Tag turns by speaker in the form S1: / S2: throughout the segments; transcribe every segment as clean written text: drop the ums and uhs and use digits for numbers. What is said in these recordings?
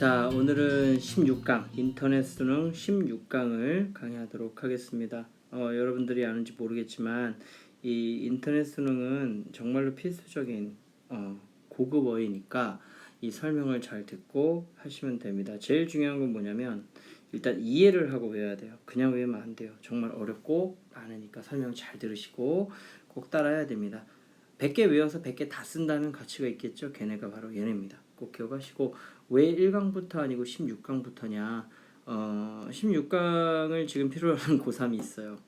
S1: 자, 오늘은 16강, 인터넷 수능 16강을 강의하도록 하겠습니다. 여러분들이 아는지 모르겠지만 이 인터넷 수능은 정말로 필수적인 고급어이니까 이 설명을 잘 듣고 하시면 됩니다. 제일 중요한 건 뭐냐면 일단 이해를 하고 외워야 돼요. 그냥 외우면 안 돼요. 정말 어렵고 많으니까 설명 잘 들으시고 꼭 따라해야 됩니다. 100개 외워서 100개 다 쓴다는 가치가 있겠죠. 걔네가 바로 얘네입니다. 꼭 기억하시고, 왜 1강부터 아니고 16강부터냐. 16강을 지금 필요로 하는 고3이 있어요.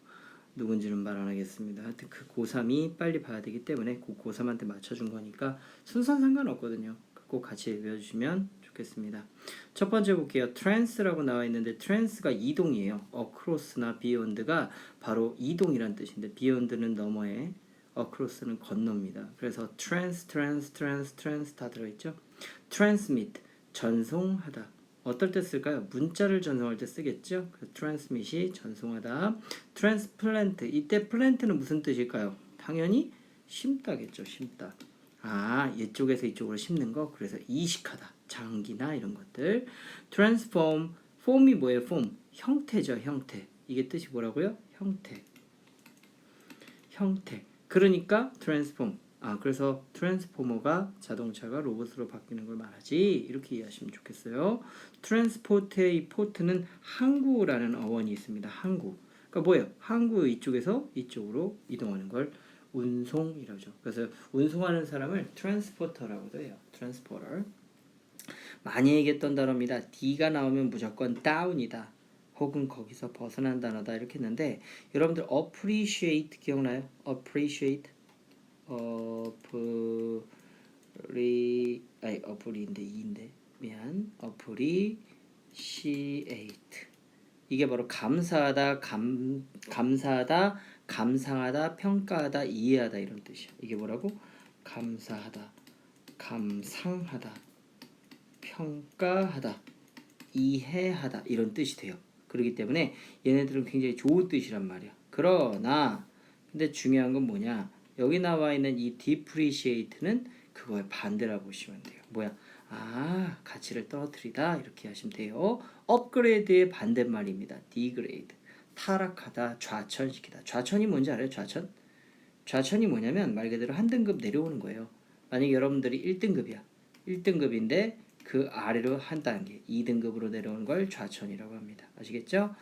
S1: 누군지는 말 안 하겠습니다. 하여튼 그 고3이 빨리 봐야 되기 때문에 그 고3한테 맞춰준 거니까 순서는 상관없거든요. 꼭 같이 외워주시면 좋겠습니다. 첫 번째 볼게요. trans라고 나와 있는데 trans가 이동이에요. across나 beyond가 바로 이동이란 뜻인데 beyond는 너머에, across는 건너입니다. 그래서 trans 다 들어있죠. transmit 전송하다. 어떨 때 쓸까요? 문자를 전송할 때 쓰겠죠. transmit이 전송하다. transplant 이때 plant는 무슨 뜻일까요? 당연히 심다겠죠. 심다. 이쪽에서 이쪽으로 심는 거. 그래서 이식하다. 장기나 이런 것들. transform form이 뭐예요? form 형태죠. 형태. 이게 뜻이 뭐라고요? 형태. 그러니까 transform. 그래서 트랜스포머가 자동차가 로봇으로 바뀌는 걸 말하지, 이렇게 이해하시면 좋겠어요. 트랜스포트의 포트는 항구라는 어원이 있습니다. 항구. 그러니까 뭐예요? 항구 이쪽에서 이쪽으로 이동하는 걸 운송이라고 하죠. 그래서 운송하는 사람을 트랜스포터라고도 해요. 트랜스포터. 많이 얘기했던 단어입니다. D가 나오면 무조건 다운이다. 혹은 거기서 벗어난 단어다, 이렇게 했는데 여러분들 appreciate 기억나요? appreciate인데 이인데 미안. appreciate 이게 바로 감사하다, 감사하다, 감상하다, 평가하다, 이해하다, 이런 뜻이야. 이게 뭐라고? 감사하다, 감상하다, 평가하다, 이해하다, 이런 뜻이 돼요. 그렇기 때문에 얘네들은 굉장히 좋은 뜻이란 말이야. 그러나 근데 중요한 건 뭐냐, 여기 나와 있는 이 depreciate는 그거의 반대라고 보시면 돼요. 뭐야? 가치를 떨어뜨리다, 이렇게 하시면 돼요. upgrade의 반대말입니다. degrade 타락하다, 좌천시키다. 좌천이 뭔지 알아요? 좌천이 뭐냐면 말 그대로 한 등급 내려오는 거예요. 만약에 여러분들이 1등급이야. 1등급인데 그 아래로 한 단계 2등급으로 내려오는 걸 좌천이라고 합니다. 아시겠죠?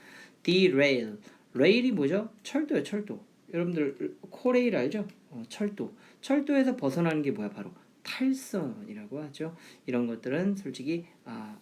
S1: derail. 레일이 뭐죠? 철도요, 철도. 여러분들 코레일 알죠? 철도. 철도에서 벗어나는 게 뭐야? 바로 탈선이라고 하죠. 이런 것들은 솔직히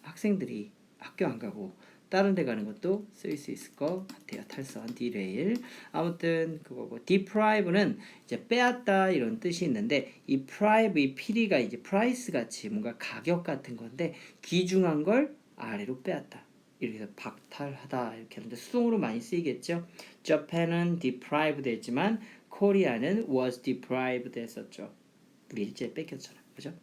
S1: 학생들이 학교 안 가고 다른 데 가는 것도 쓸 수 있을 것 같아요. 탈선, derail. 아무튼 그거고, deprive는 이제 빼앗다, 이런 뜻이 있는데, 이 prive, 이 피리가 이제 price 같이 뭔가 가격 같은 건데, 귀중한 걸 아래로 빼앗다, 이렇게 해서 박탈하다, 이렇게 하는데 수동으로 많이 쓰이겠죠. Japan은 deprived 했지만 코리아는 was deprived 했었죠. 우리 일제 뺏겼잖아, 그죠?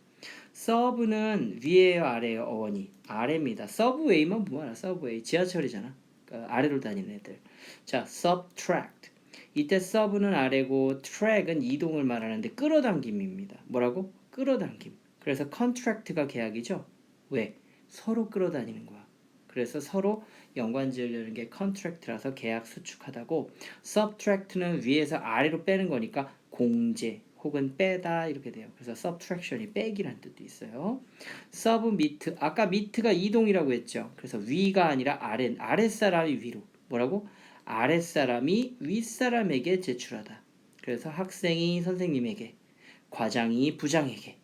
S1: 서브는 위에요, 아래요? 어원이 아래입니다. 서브웨이만 보면 알아. 서브웨이 지하철이잖아. 그러니까 아래로 다니는 애들. 자, subtract. 이때 서브는 아래고 트랙은 이동을 말하는데 끌어당김입니다. 뭐라고? 끌어당김. 그래서 contract가 계약이죠. 왜? 서로 끌어다니는 거야. 그래서 서로 연관 지으려는 게 contract라서 계약 수축하다고, subtract는 위에서 아래로 빼는 거니까 공제 혹은 빼다, 이렇게 돼요. 그래서 subtraction이 빼기라는 뜻도 있어요. submit, 아까 mit가 이동이라고 했죠. 그래서 위가 아니라 아랫사람이 위로. 뭐라고? 아랫사람이 윗사람에게 제출하다. 그래서 학생이 선생님에게, 과장이 부장에게,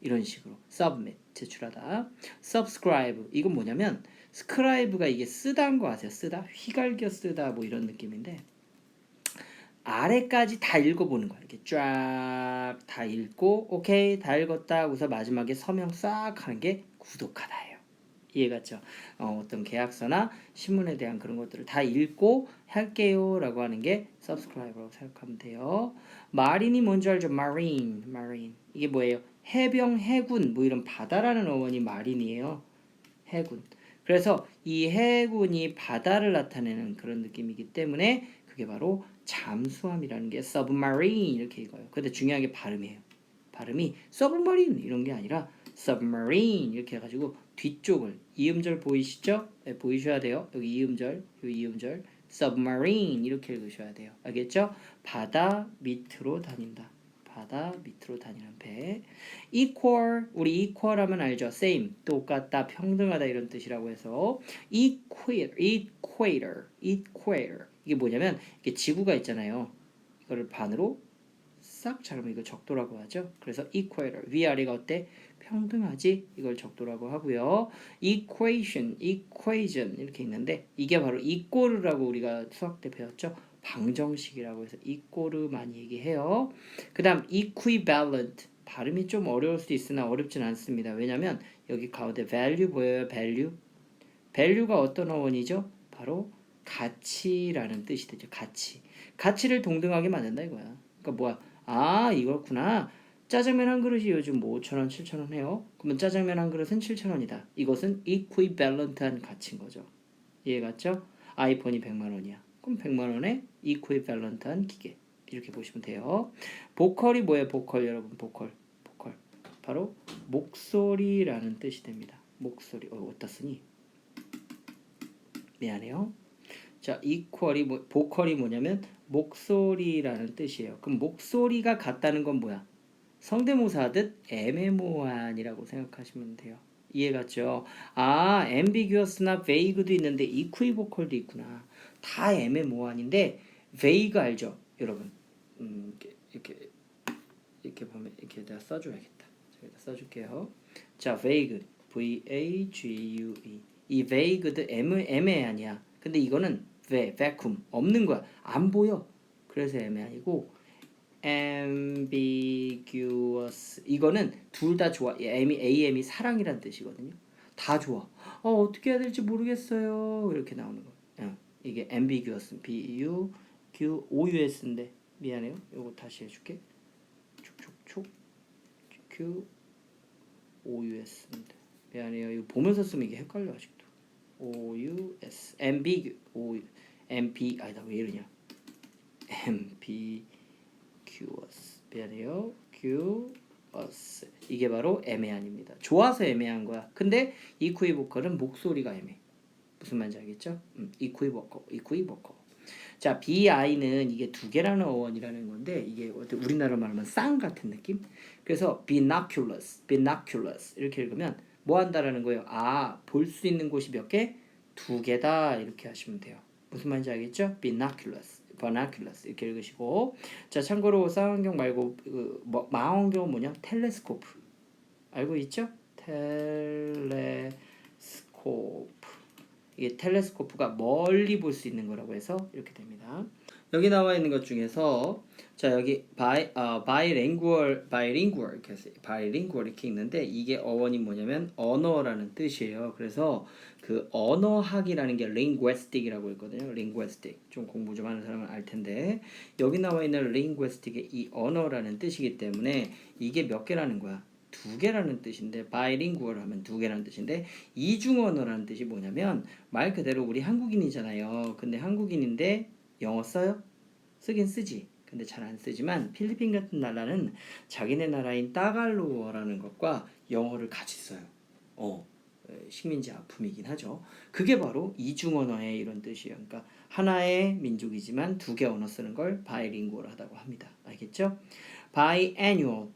S1: 이런 식으로 submit, 제출하다. subscribe, 이건 뭐냐면 scribe가 이게 쓰다인 거 아세요? 쓰다? 휘갈겨 쓰다, 뭐 이런 느낌인데, 아래까지 다 읽어보는 거야. 이렇게 쫙 다 읽고, 오케이, 다 읽었다 하고서 마지막에 서명 싹 하는 게 구독하다예요. 이해갔죠? 어떤 계약서나 신문에 대한 그런 것들을 다 읽고 할게요 라고 하는 게 subscribe라고 생각하면 돼요. 마린이 뭔지 알죠? marine. 이게 뭐예요? 해병, 해군, 뭐 이런 바다라는 어원이 마린이에요. 해군. 그래서 이 해군이 바다를 나타내는 그런 느낌이기 때문에 그게 바로 잠수함이라는 게 submarine, 이렇게 읽어요. 근데 중요한 게 발음이에요. 발음이 submarine 이런 게 아니라 submarine 이렇게 해가지고 뒤쪽을 이음절 보이시죠? 네, 보이셔야 돼요. 여기 이음절, 여기 이음절 submarine 이렇게 읽으셔야 돼요. 알겠죠? 바다 밑으로 다닌다. 바다 밑으로 다니는 배. equal 우리 equal 하면 알죠? same 똑같다 평등하다 이런 뜻이라고 해서 equator 이게 뭐냐면 이게 지구가 있잖아요. 이거를 반으로 싹 자르면 이거 적도라고 하죠. 그래서 equator 위아래가 어때? 평등하지? 이걸 적도라고 하고요. equation 이렇게 있는데 이게 바로 이꼬르라고 우리가 수학 때 배웠죠. 방정식이라고 해서 이꼬르 많이 얘기해요. 그 다음 equivalent 발음이 좀 어려울 수 있으나 어렵진 않습니다. 왜냐면 여기 가운데 value 보여요. value가 어떤 어원이죠? 바로 가치라는 뜻이 되죠. 가치를 동등하게 만든다 이거야. 그러니까 뭐야? 아 이거구나. 짜장면 한 그릇이 요즘 뭐 5,000원, 7,000원 해요. 그러면 짜장면 한 그릇은 7,000원이다. 이것은 equivalent한 가치인 거죠. 이해 갔죠? 아이폰이 100만 원이야. 그럼 100만 원에 equivalent한 기계. 이렇게 보시면 돼요. 보컬이 뭐예요? 보컬 여러분 보컬. 바로 목소리라는 뜻이 됩니다. 목소리. 어디다 쓰니? 미안해요. 자, 보컬이 뭐냐면 목소리라는 뜻이에요. 그럼 목소리가 같다는 건 뭐야? 성대모사 하듯 애매모호한이라고 생각하시면 돼요. 이해 갔죠? 아, ambiguous나 vague도 있는데 equivocal도 있구나. 다 애매모호한인데 vague 알죠? 여러분. 이렇게 보면 이렇게 내가 써줘야겠다. 여기다 써줄게요. 자, vague, V-A-G-U-E. 이 vague도 애매한이야. 근데 이거는 vacuum 없는 거야. 안 보여. 그래서 애매한이고 ambiguous 이거는 둘 다 좋아. am이 사랑이란 뜻이거든요. 다 좋아. 어떻게 해야 될지 모르겠어요. 이렇게 나오는 거. 이게 ambiguous, B-U-Q-O-U-S인데 미안해요. 이거 다시 해줄게. 촉촉촉 Q-O-U-S인데 미안해요. 이거 보면서 쓰면 이게 헷갈려 아직도. O-U-S 아니다 왜 이러냐. ambiguous 미안해요. Q-us 이게 바로 애매한입니다. 좋아서 애매한 거야. 근데 equivocal 목소리가 애매. 무슨 말인지 알겠죠? equivocal. 자, bi는 이게 두 개라는 어원이라는 건데 이게 우리나라 말하면 쌍 같은 느낌? 그래서 binoculars 이렇게 읽으면 뭐 한다라는 거예요? 아, 볼 수 있는 곳이 몇 개? 두 개다 이렇게 하시면 돼요. 무슨 말인지 알겠죠? binoculars 이렇게 읽으시고 자, 참고로 쌍안경 말고 망원경은 뭐냐? 텔레스코프 알고 있죠? 이게 텔레스코프가 멀리 볼 수 있는 거라고 해서 이렇게 됩니다. 여기 나와 있는 것 중에서 자 여기 bilingual 이렇게 있는데 이게 어원이 뭐냐면 언어라는 뜻이에요. 그래서 그 언어학이라는 게 linguistic이라고 있거든요. linguistic 좀 공부 좀 하는 사람은 알 텐데 여기 나와 있는 linguistic의 이 언어라는 뜻이기 때문에 이게 몇 개라는 거야? 두 개라는 뜻인데 bilingual 하면 두 개라는 뜻인데 이중 언어라는 뜻이 뭐냐면 말 그대로 우리 한국인이잖아요. 근데 한국인인데 영어 써요? 쓰긴 쓰지. 근데 잘 안 쓰지만 필리핀 같은 나라는 자기네 나라인 따갈로어라는 것과 영어를 같이 써요. 식민지 아픔이긴 하죠. 그게 바로 이중 언어의 이런 뜻이에요. 그러니까 하나의 민족이지만 두 개 언어 쓰는 걸 바이링구얼 하다고 합니다. 알겠죠? biannual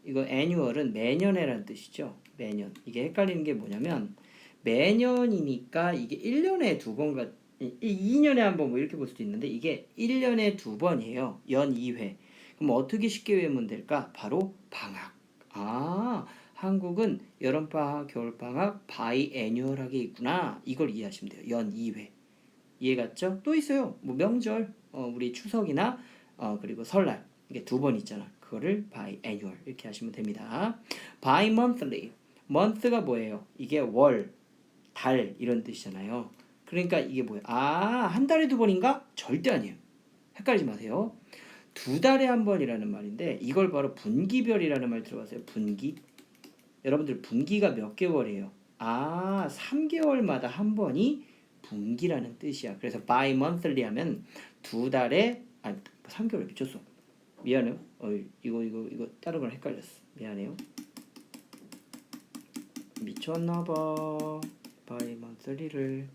S1: 이거 annual은 매년에라는 뜻이죠. 매년. 이게 헷갈리는 게 뭐냐면 매년이니까 이게 1년에 두 번가 2년에 한 번 뭐 이렇게 볼 수도 있는데 이게 1년에 두 번이에요. 연 2회. 그럼 어떻게 쉽게 외우면 될까? 바로 방학. 아, 한국은 여름방학, 겨울방학 바이애뉴얼하게 있구나. 이걸 이해하시면 돼요. 연 2회. 이해 갔죠? 또 있어요. 뭐 명절, 우리 추석이나 그리고 설날 이게 두 번 있잖아. 그거를 biannual 이렇게 하시면 됩니다. bimonthly, month가 뭐예요? 이게 월, 달 이런 뜻이잖아요. 그러니까 이게 뭐예요? 아, 한 달에 두 번인가? 절대 아니에요. 헷갈리지 마세요. 두 달에 한 번이라는 말인데 이걸 바로 분기별이라는 말 들어봤어요? 분기. 여러분들 분기가 몇 개월이에요? 아, 3개월마다 한 번이 분기라는 뜻이야. 그래서 bi-monthly 하면 두 달에 3개월 미쳤어. 미안해요. 이거 다른 거랑 헷갈렸어. 미안해요. 미쳤나봐. bimonthly를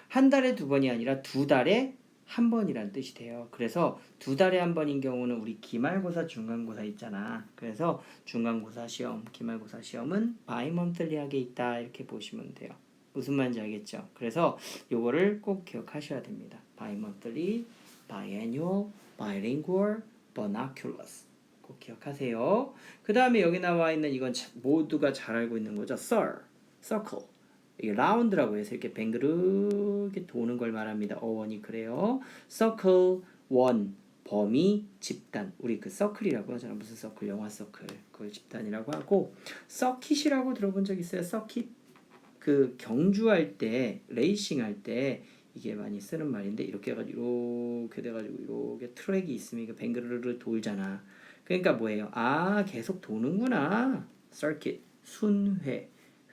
S1: 한 달에 두 번이 아니라 두 달에 한 번이란 뜻이 돼요. 그래서 두 달에 한 번인 경우는 우리 기말고사, 중간고사 있잖아. 그래서 중간고사 시험, 기말고사 시험은 bimonthly하게 있다 이렇게 보시면 돼요. 무슨 말인지 알겠죠? 그래서 요거를 꼭 기억하셔야 됩니다. bimonthly, biannual, bilingual, binoculars. 꼭 기억하세요. 그 다음에 여기 나와 있는 이건 모두가 잘 알고 있는 거죠. circle. 이게 라운드라고 해서 이렇게 뱅그르게 도는 걸 말합니다. 어원이 그래요. circle, 원, 범위, 집단. 우리 그 서클이라고 하잖아. 무슨 서클? 영화 서클. 그걸 집단이라고 하고 서킷이라고 들어본 적 있어요? 서킷. 그 경주할 때, 레이싱 할 때 이게 많이 쓰는 말인데 이렇게 해가지고 이렇게 돼가지고 이렇게 트랙이 있으면 이게 뱅그르르 돌잖아. 그러니까 뭐예요? 아, 계속 도는구나. circuit, 순회,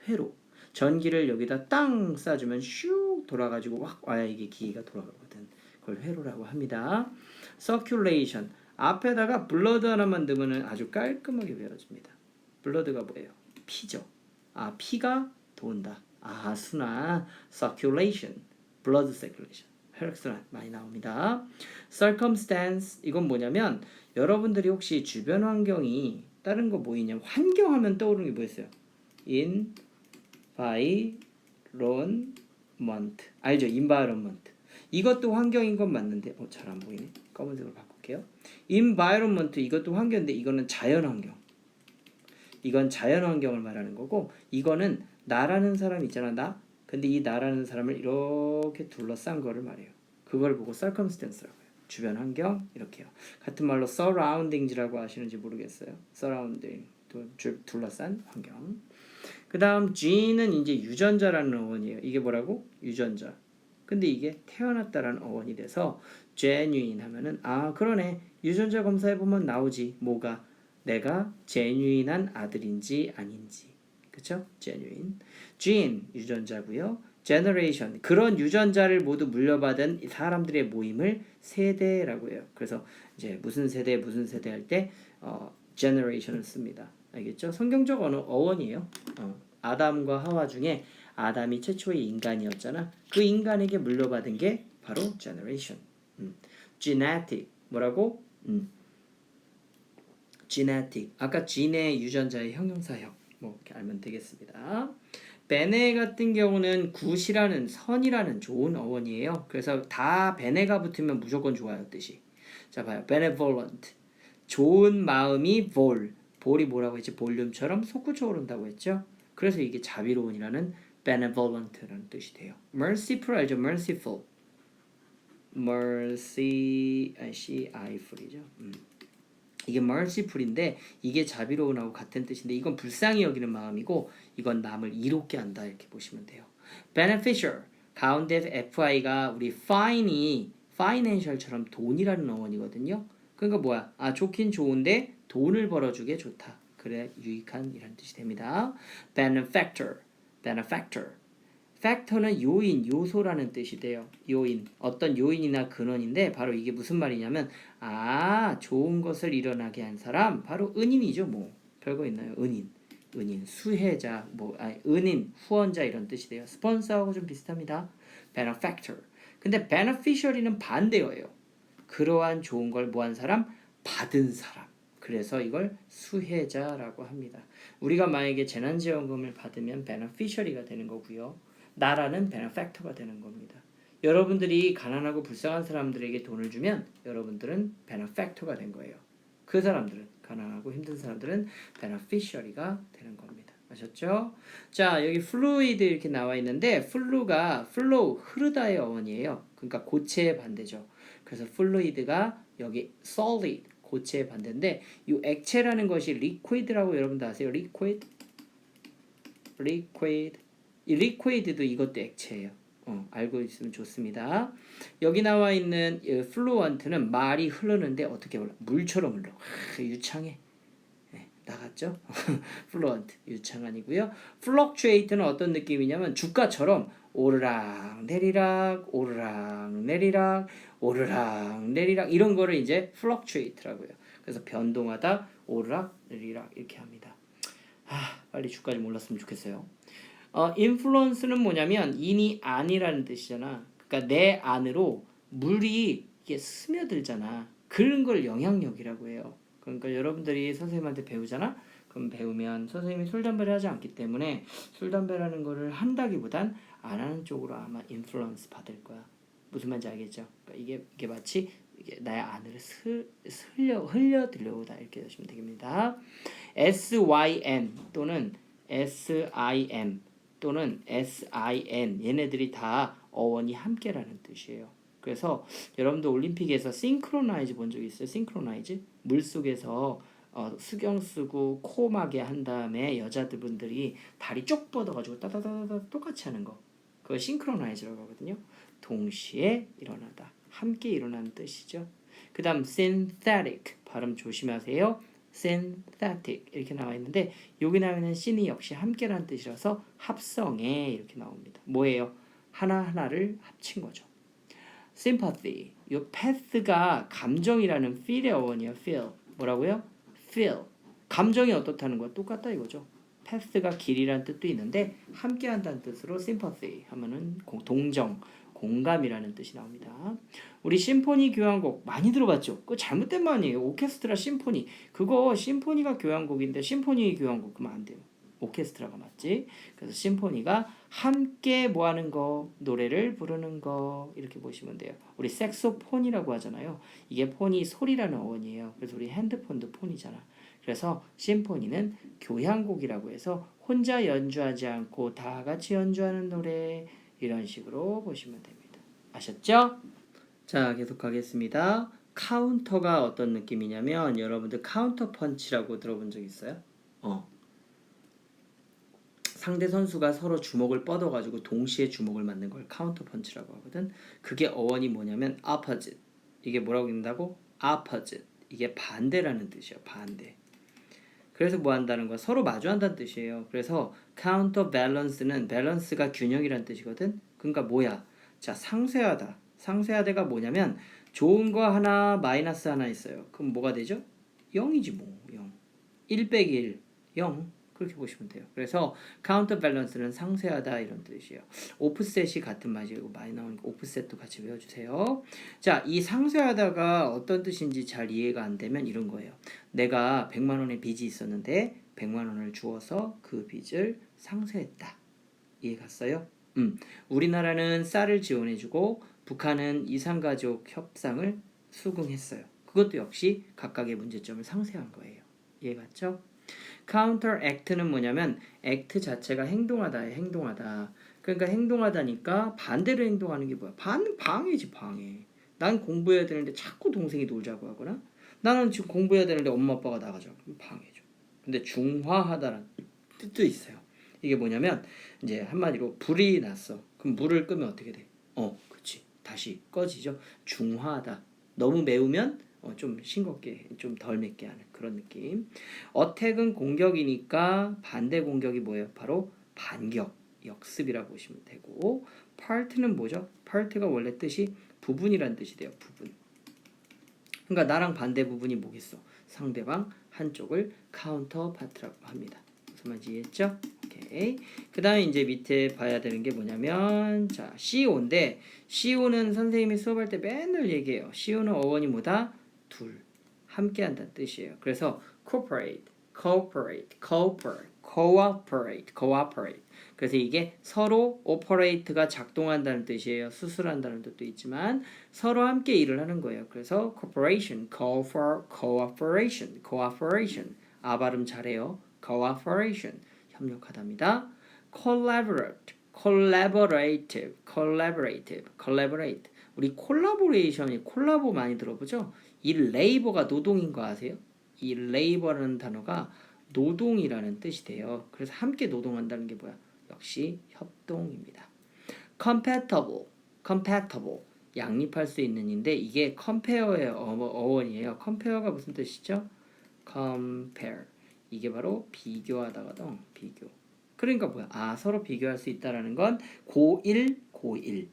S1: 회로. 전기를 여기다 땅 쏴주면 슉 돌아가지고 확 와야 이게 기기가 돌아가거든. 그걸 회로라고 합니다. circulation, 앞에다가 blood 하나만 넣으면 아주 깔끔하게 외워집니다. blood가 뭐예요? 피죠. 아, 피가 돈다. 아, 순환, circulation, blood circulation. 혈액순환 많이 나옵니다. circumstance, 이건 뭐냐면 여러분들이 혹시 주변 환경이 다른 거 뭐 있냐면 환경하면 떠오르는 게 뭐였어요? environment. 알죠? environment. 이것도 환경인 건 맞는데 잘 안 보이네. 검은색으로 바꿀게요. environment, 이것도 환경인데 이거는 자연환경. 이건 자연환경을 말하는 거고 이거는 나라는 사람 있잖아. 나. 근데 이 나라는 사람을 이렇게 둘러싼 거를 말해요. 그걸 보고 circumstance라고 해요. 주변 환경 이렇게요. 같은 말로 surroundings라고 하시는지 모르겠어요. surrounding, 둘러싼 환경. 그 다음 G는 이제 유전자라는 어원이에요. 이게 뭐라고? 유전자. 근데 이게 태어났다라는 어원이 돼서 genuine 하면은 아 그러네. 유전자 검사해보면 나오지. 뭐가? 내가 genuine한 아들인지 아닌지. 그쵸? genuine. gene, 유전자고요. generation, 그런 유전자를 모두 물려받은 사람들의 모임을 세대라고 해요. 그래서 이제 무슨 세대 할 때 generation을 씁니다. 알겠죠? 성경적 어원이에요. 아담과 하와 중에 아담이 최초의 인간이었잖아. 그 인간에게 물려받은 게 바로 generation. genetic, 뭐라고? genetic. 아까 gene의 유전자의 형용사형. 뭐 이렇게 알면 되겠습니다. 베네 같은 경우는 굿이라는 선이라는 좋은 어원이에요. 그래서 다 베네가 붙으면 무조건 좋아요 뜻이. 자 봐요. benevolent. 좋은 마음이 볼이 뭐라고 했지? 볼륨처럼 솟구쳐 오른다고 했죠. 그래서 이게 자비로운이라는 benevolent라는 뜻이 돼요. merciful 알죠? merciful. merciful이죠. 이게 merciful인데 이게 자비로운하고 같은 뜻인데 이건 불쌍히 여기는 마음이고 이건 남을 이롭게 한다 이렇게 보시면 돼요. beneficial, 가운데 FI가 우리 fine이 financial처럼 돈이라는 어원이거든요. 그러니까 뭐야? 아 좋긴 좋은데 돈을 벌어주게 좋다. 그래 유익한 이라는 뜻이 됩니다. benefactor, factor는 요인, 요소라는 뜻이 돼요. 요인, 어떤 요인이나 근원인데 바로 이게 무슨 말이냐면 아 좋은 것을 일어나게 한 사람 바로 은인이죠. 뭐 별거 있나요? 은인, 수혜자, 은인, 후원자 이런 뜻이 돼요. 스폰서하고 좀 비슷합니다. benefactor. 근데 beneficiary는 반대예요. 그러한 좋은 걸 뭐 한 사람? 받은 사람. 그래서 이걸 수혜자라고 합니다. 우리가 만약에 재난지원금을 받으면 beneficiary가 되는 거고요. 나라는 benefactor가 되는 겁니다. 여러분들이 가난하고 불쌍한 사람들에게 돈을 주면 여러분들은 benefactor가 된 거예요. 그 사람들은 가난하고 힘든 사람들은 beneficiary가 되는 겁니다. 아셨죠? 자 여기 fluid 이렇게 나와 있는데 flow가 flow 흐르다의 어원이에요. 그러니까 고체의 반대죠. 그래서 fluid가 여기 solid 고체의 반대인데 이 액체라는 것이 liquid라고 여러분들 아세요? liquid 이 liquid도 이것도 액체예요. 알고 있으면 좋습니다. 여기 나와 있는 fluent는 말이 흐르는데 어떻게 흘러? 물처럼 흘러. 유창해. 네, 나갔죠? fluent 유창한이고요. fluctuate는 어떤 느낌이냐면 주가처럼 오르락 내리락 오르락 내리락 오르락 내리락 이런 거를 이제 fluctuate라고요. 그래서 변동하다 오르락 내리락 이렇게 합니다. 빨리 주까지 몰랐으면 좋겠어요. influence는 뭐냐면 인이 안이라는 뜻이잖아. 그러니까 내 안으로 물이 이게 스며들잖아. 그런 걸 영향력이라고 해요. 그러니까 여러분들이 선생님한테 배우잖아. 그럼 배우면 선생님이 술 담배를 하지 않기 때문에 술 담배라는 거를 한다기보단 안 하는 쪽으로 아마 인플루언스 받을 거야. 무슨 말인지 알겠죠? 그러니까 이게 마치 이게 나의 안으로 흘려 들려오다 이렇게 하시면 되겠습니다. SYM 또는 SIM 또는 SIN 얘네들이 다 어원이 함께라는 뜻이에요. 그래서 여러분들 올림픽에서 싱크로나이즈 본 적 있어요? 싱크로나이즈? 물속에서 수경 쓰고 코막에 한 다음에 여자분들이 다리 쭉 뻗어가지고 따다다다 똑같이 하는 거. 그걸 싱크로나이즈라고 하거든요. 동시에 일어나다. 함께 일어나는 뜻이죠. 그 다음 synthetic 발음 조심하세요. synthetic 이렇게 나와 있는데 여기 나와 있는 syn이 역시 함께라는 뜻이라서 합성에 이렇게 나옵니다. 뭐예요? 하나하나를 합친 거죠. sympathy 이 path가 감정이라는 feel의 어원이에요. feel 뭐라고요? feel 감정이 어떻다는 거 똑같다 이거죠. path가 길이라는 뜻도 있는데 함께한다는 뜻으로 sympathy 하면은 동정 공감이라는 뜻이 나옵니다. 우리 심포니 교향곡 많이 들어봤죠? 그거 잘못된 말이에요. 오케스트라 심포니. 그거 심포니가 교향곡인데 심포니 교향곡 그러면 안 돼요. 오케스트라가 맞지? 그래서 심포니가 함께 뭐 하는 거, 노래를 부르는 거 이렇게 보시면 돼요. 우리 색소폰이라고 하잖아요. 이게 폰이 소리라는 어원이에요. 그래서 우리 핸드폰도 폰이잖아. 그래서 심포니는 교향곡이라고 해서 혼자 연주하지 않고 다 같이 연주하는 노래 이런 식으로 보시면 됩니다. 아셨죠? 자, 계속 가겠습니다. 카운터가 어떤 느낌이냐면 여러분들 카운터 펀치라고 들어본 적 있어요? 상대 선수가 서로 주먹을 뻗어가지고 동시에 주먹을 맞는 걸 카운터 펀치라고 하거든. 그게 어원이 뭐냐면 opposite. 이게 뭐라고 읽는다고? opposite. 이게 반대라는 뜻이에요. 반대. 그래서 뭐 한다는 거야? 서로 마주한다는 뜻이에요. 그래서 counter balance는 balance가 균형이라는 뜻이거든. 그러니까 뭐야? 자, 상쇄하다. 상쇄하다가 뭐냐면 좋은 거 하나 마이너스 하나 있어요. 그럼 뭐가 되죠? 0이지 뭐. 0. 1 빼기 1. 0. 그렇게 보시면 돼요. 그래서 카운터 밸런스는 상쇄하다 이런 뜻이에요. 오프셋이 같은 말이고 많이 나오니까 오프셋도 같이 외워주세요. 자, 이 상쇄하다가 어떤 뜻인지 잘 이해가 안 되면 이런 거예요. 내가 100만 원의 빚이 있었는데 100만 원을 주어서 그 빚을 상쇄했다. 이해 갔어요? 우리나라는 쌀을 지원해주고 북한은 이산가족 협상을 수긍했어요. 그것도 역시 각각의 문제점을 상쇄한 거예요. 이해 갔죠? counteract는 뭐냐면 act 자체가 행동하다에 행동하다. 그러니까 행동하다니까 반대로 행동하는 게 뭐야? 방해지 방해. 난 공부해야 되는데 자꾸 동생이 놀자고 하거나 나는 지금 공부해야 되는데 엄마 아빠가 나가자고 하면 방해죠. 근데 중화하다라는 뜻도 있어요. 이게 뭐냐면 이제 한마디로 불이 났어. 그럼 물을 끄면 어떻게 돼? 그치. 다시 꺼지죠. 중화하다. 너무 매우면 좀 싱겁게 좀 덜 맵게 하는 그런 느낌. 어택은 공격이니까 반대 공격이 뭐예요? 바로 반격, 역습이라고 보시면 되고 part는 뭐죠? part가 원래 뜻이 부분이란 뜻이 돼요. 부분. 그러니까 나랑 반대 부분이 뭐겠어? 상대방 한쪽을 카운터 파트라고 합니다. 무슨 말인지 이해했죠? 오케이. 그 다음에 이제 밑에 봐야 되는 게 뭐냐면 자 CO인데 CO는 선생님이 수업할 때 맨날 얘기해요. CO는 어원이 뭐다? 둘. 함께 한다는 뜻이에요. 그래서 cooperate, cooperate, cooperate, cooperate, cooperate. 그래서 이게 서로 operate가 작동한다는 뜻이에요. 수술한다는 뜻도 있지만 서로 함께 일을 하는 거예요. 그래서 cooperation, cooperation, cooperation. 아 발음 잘해요. cooperation. 협력하답니다. collaborate, collaborative, collaborative, collaborate. 우리 콜라보레이션이 콜라보 많이 들어보죠? 이 레이버가 노동인 거 아세요? 이 레이버라는 단어가 노동이라는 뜻이 돼요. 그래서 함께 노동한다는 게 뭐야? 역시 협동입니다. compatible, compatible. 양립할 수 있는인데 이게 compare의 어원이에요. compare가 무슨 뜻이죠? compare. 이게 바로 비교하다거든. 비교. 그러니까 뭐야? 서로 비교할 수 있다라는 건 고1, 고1.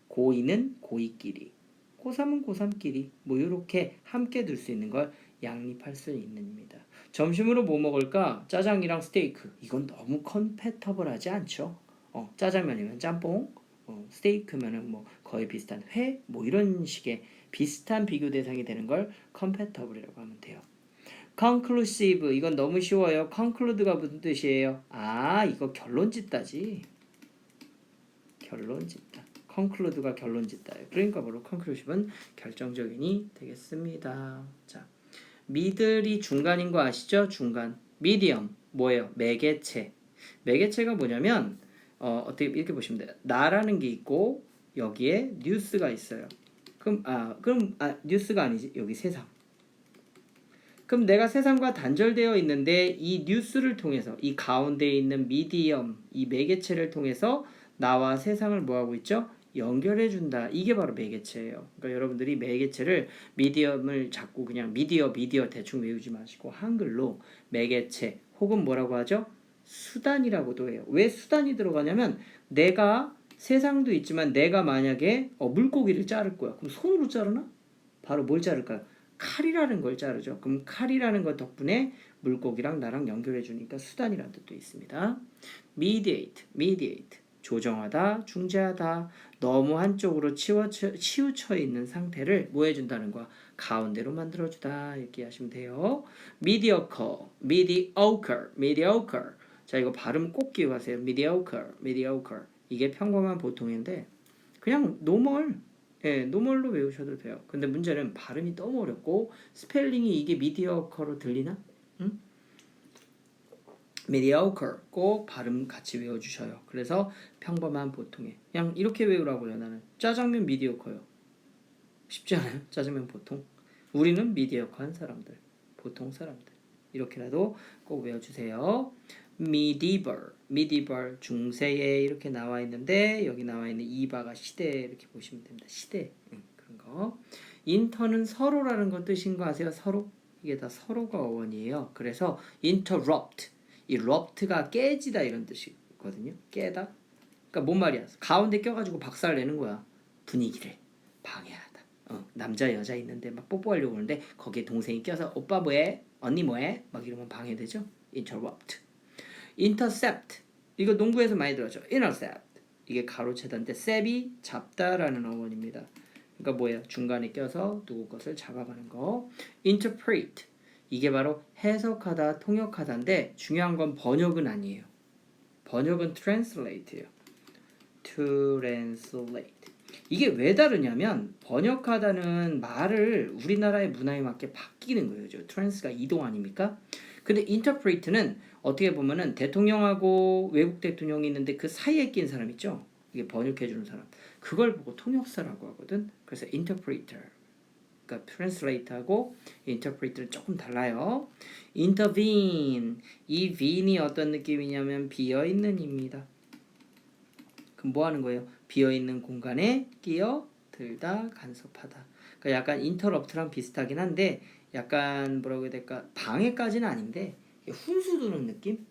S1: 고2는 고2끼리. 고3은 고3끼리. 뭐 이렇게 함께 둘 수 있는 걸 양립할 수 있는입니다. 점심으로 뭐 먹을까? 짜장이랑 스테이크. 이건 너무 컴패터블하지 않죠? 짜장면이면 짬뽕, 스테이크면은 뭐 거의 비슷한 회, 뭐 이런 식의 비슷한 비교 대상이 되는 걸 컴패터블이라고 하면 돼요. conclusive 이건 너무 쉬워요. conclude가 무슨 뜻이에요? 아, 이거 결론 짓다지. 결론 짓다. conclude가 결론 짓다예요. 그러니까 바로 conclusive는 결정적인이 되겠습니다. 자, middle이 중간인 거 아시죠? 중간. medium 뭐예요? 매개체. 매개체가 뭐냐면 어떻게 이렇게 보시면 돼요. 나라는 게 있고 여기에 news가 있어요. 그럼 news가 아니지. 여기 세상. 그럼 내가 세상과 단절되어 있는데 이 뉴스를 통해서 이 가운데 있는 미디엄, 이 매개체를 통해서 나와 세상을 뭐하고 있죠? 연결해 준다. 이게 바로 매개체예요. 그러니까 여러분들이 매개체를 미디엄을 자꾸 그냥 미디어 대충 외우지 마시고 한글로 매개체 혹은 뭐라고 하죠? 수단이라고도 해요. 왜 수단이 들어가냐면 내가 세상도 있지만 내가 만약에 물고기를 자를 거야. 그럼 손으로 자르나? 바로 뭘 자를까요? 칼이라는 걸 자르죠. 그럼 칼이라는 것 덕분에 물고기랑 나랑 연결해 주니까 수단이라는 뜻도 있습니다. mediate 조정하다, 중재하다, 너무 한쪽으로 치우쳐 있는 상태를 뭐 해준다는 거야? 가운데로 만들어주다 이렇게 하시면 돼요. mediocre. 자, 이거 발음 꼭 기억하세요. mediocre. 이게 평범한 보통인데 그냥 normal. 예, 노멀로 외우셔도 돼요. 근데 문제는 발음이 너무 어렵고 스펠링이 이게 미디어커로 들리나? 응? mediocre 꼭 발음 같이 외워주셔요. 그래서 평범한 보통에 그냥 이렇게 외우라고요. 나는 짜장면 미디어커요. 쉽지 않아요? 짜장면 보통. 우리는 미디어커한 사람들, 보통 사람들. 이렇게라도 꼭 외워주세요. medieval 중세에 이렇게 나와 있는데 여기 나와 있는 이바가 시대 이렇게 보시면 됩니다. 시대 그런 거. 인터는 서로라는 건 뜻인 거 아세요? 서로. 이게 다 서로가 어원이에요. 그래서 interrupt 이 rupt가 깨지다 이런 뜻이거든요. 깨다. 그러니까 뭔 말이야? 가운데 껴가지고 박살 내는 거야. 분위기를 방해하다. 남자 여자 있는데 막 뽀뽀하려고 하는데 거기에 동생이 껴서 오빠 뭐해? 언니 뭐해? 막 이러면 방해되죠. interrupt. intercept 이거 농구에서 많이 들었죠. intercept 이게 가로채다인데 셉이 잡다라는 어원입니다. 그러니까 뭐예요? 중간에 껴서 누구 것을 잡아가는 거. interpret 이게 바로 해석하다, 통역하다인데 중요한 건 번역은 아니에요. 번역은 translate예요. translate 이게 왜 다르냐면 번역하다는 말을 우리나라의 문화에 맞게 바뀌는 거예요. trans가 이동 아닙니까? 근데 interpret는 어떻게 보면은 대통령하고 외국 대통령이 있는데 그 사이에 낀 사람 있죠? 이게 번역해주는 사람. 그걸 보고 통역사라고 하거든. 그래서 interpreter. 그러니까 translate하고 interpreter는 조금 달라요. intervene. 이 vene이 어떤 느낌이냐면 비어있는입니다. 그럼 뭐 하는 거예요? 비어있는 공간에 끼어들다, 간섭하다. 그러니까 약간 interrupt랑 비슷하긴 한데 약간 뭐라고 해야 될까? 방해까지는 아닌데 훈수 두는 느낌?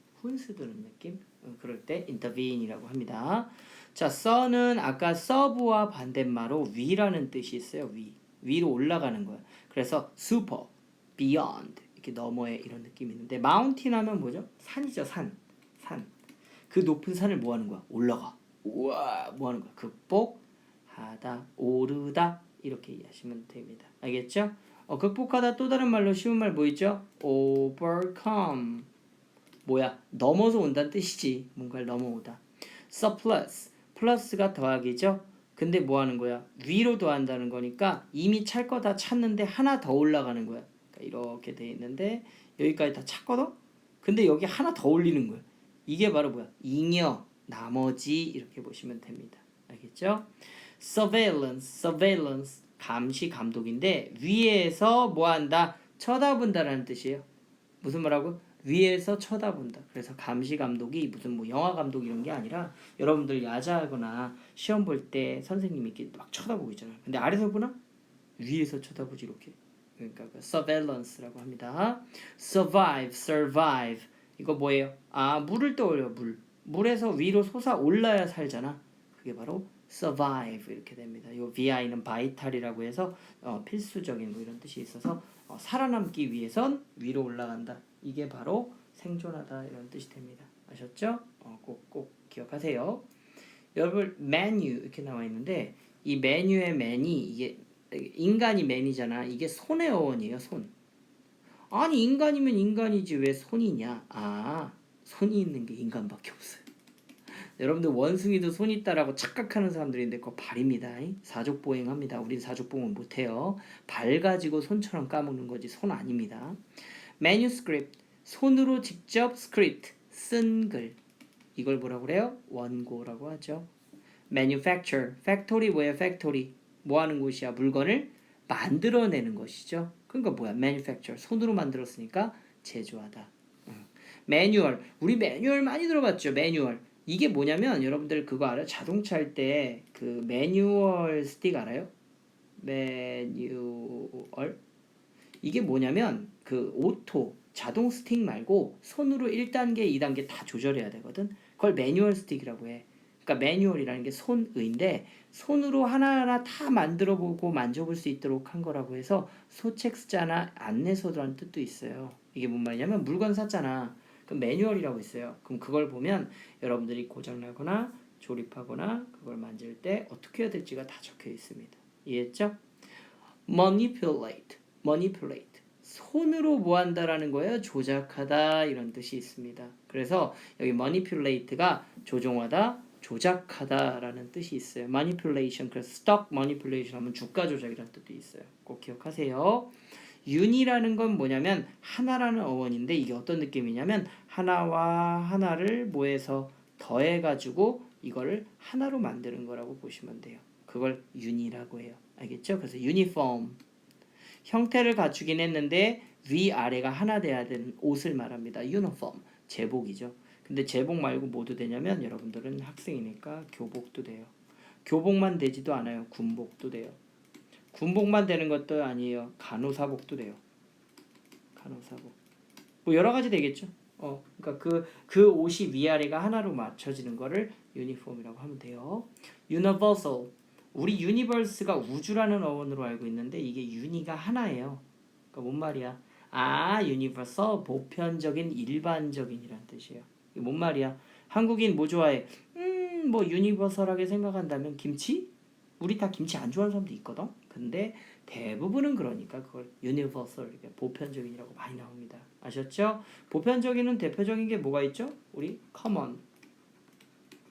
S1: 그럴 때 intervene이라고 합니다. 자, so는 아까 serve와 반대말로 위라는 뜻이 있어요. 위로 올라가는 거야. 그래서 super, beyond 이렇게 너머에 이런 느낌이 있는데 mountain 하면 뭐죠? 산이죠. 산. 그 높은 산을 뭐 하는 거야? 올라가. 우와, 뭐 하는 거야? 극복하다, 오르다 이렇게 이해하시면 됩니다. 알겠죠? 극복하다 또 다른 말로 쉬운 말 뭐 있죠? overcome 뭐야? 넘어서 온다는 뜻이지. 뭔가를 넘어오다. surplus 플러스가 더하기죠. 근데 뭐 하는 거야? 위로 더한다는 거니까 이미 찰 거 다 찼는데 하나 더 올라가는 거야. 그러니까 이렇게 돼 있는데 여기까지 다 찼거든? 근데 여기 하나 더 올리는 거야. 이게 바로 뭐야? 잉여 나머지 이렇게 보시면 됩니다. 알겠죠? surveillance 감시 감독인데 위에서 뭐 한다? 쳐다본다라는 뜻이에요. 무슨 말하고? 위에서 쳐다본다. 그래서 감시 감독이 무슨 뭐 영화 감독 이런 게 아니라 여러분들 야자하거나 시험 볼 때 선생님이 이렇게 막 쳐다보고 있잖아요. 근데 아래서 보나? 위에서 쳐다보지 이렇게. 그러니까 surveillance라고 합니다. survive 이거 뭐예요? 물을 떠올려. 물에서 위로 솟아 올라야 살잖아. 그게 바로 survive 이렇게 됩니다. 이 vi는 vital이라고 해서 필수적인 뭐 이런 뜻이 있어서 살아남기 위해선 위로 올라간다. 이게 바로 생존하다 이런 뜻이 됩니다. 아셨죠? 꼭 기억하세요. 여러분 메뉴 이렇게 나와 있는데 이 메뉴의 맨이 이게 인간이 맨이잖아. 이게 손의 어원이에요. 손. 아니 인간이면 인간이지 왜 손이냐? 손이 있는 게 인간밖에 없어요. 여러분들 원숭이도 손 있다라고 착각하는 사람들인데 그거 발입니다. 사족보행합니다. 우린 사족보행 못해요. 발 가지고 손처럼 까먹는 거지 손 아닙니다. manuscript 손으로 직접 스크립트 쓴 글 이걸 뭐라고 그래요? 원고라고 하죠. manufacture factory 뭐예요? factory 뭐 하는 곳이야? 물건을 만들어내는 것이죠. 그러니까 뭐야? manufacture 손으로 만들었으니까 제조하다. 매뉴얼 우리 매뉴얼 많이 들어봤죠. 매뉴얼 이게 뭐냐면 여러분들 그거 알아요? 자동차 할 때 그 매뉴얼 스틱 알아요? 매뉴얼 이게 뭐냐면 그 오토 자동 스틱 말고 손으로 1단계 2단계 다 조절해야 되거든. 그걸 매뉴얼 스틱이라고 해. 그러니까 매뉴얼이라는 게 손의인데 손으로 하나하나 다 만들어 보고 만져볼 수 있도록 한 거라고 해서 소책자나 안내서라는 뜻도 있어요. 이게 뭔 말이냐면 물건 샀잖아. 그럼 매뉴얼이라고 있어요. 그럼 그걸 보면 여러분들이 고장나거나 조립하거나 그걸 만질 때 어떻게 해야 될지가 다 적혀 있습니다. 이해했죠? manipulate 손으로 뭐 한다라는 거예요? 조작하다 이런 뜻이 있습니다. 그래서 여기 manipulate가 조종하다, 조작하다라는 뜻이 있어요. manipulation 그래서 stock manipulation 하면 주가 조작이라는 뜻도 있어요. 꼭 기억하세요. un이라는 건 뭐냐면 하나라는 어원인데 이게 어떤 느낌이냐면 하나와 하나를 뭐해서 더해가지고 이거를 하나로 만드는 거라고 보시면 돼요. 그걸 un이라고 해요. 알겠죠? 그래서 uniform 형태를 갖추긴 했는데 위아래가 하나 돼야 되는 옷을 말합니다. uniform 제복이죠. 근데 제복 말고 뭐도 되냐면 여러분들은 학생이니까 교복도 돼요. 교복만 되지도 않아요. 군복도 돼요. 군복만 되는 것도 아니에요. 간호사복도 돼요. 간호사복. 뭐 여러 가지 되겠죠. 그러니까 그 옷이 위아래가 하나로 맞춰지는 거를 유니폼이라고 하면 돼요. universal. 우리 유니버스가 우주라는 어원으로 알고 있는데 이게 유니가 하나예요. 그러니까 뭔 말이야? universal 보편적인 일반적인이란 뜻이에요. 이게 뭔 말이야? 한국인 뭐 좋아해? 뭐 유니버설하게 생각한다면 김치? 우리 다 김치 안 좋아하는 사람도 있거든. 근데 대부분은 그러니까 그걸 universal 보편적인이라고 많이 나옵니다. 아셨죠? 보편적인은 대표적인 게 뭐가 있죠? 우리 common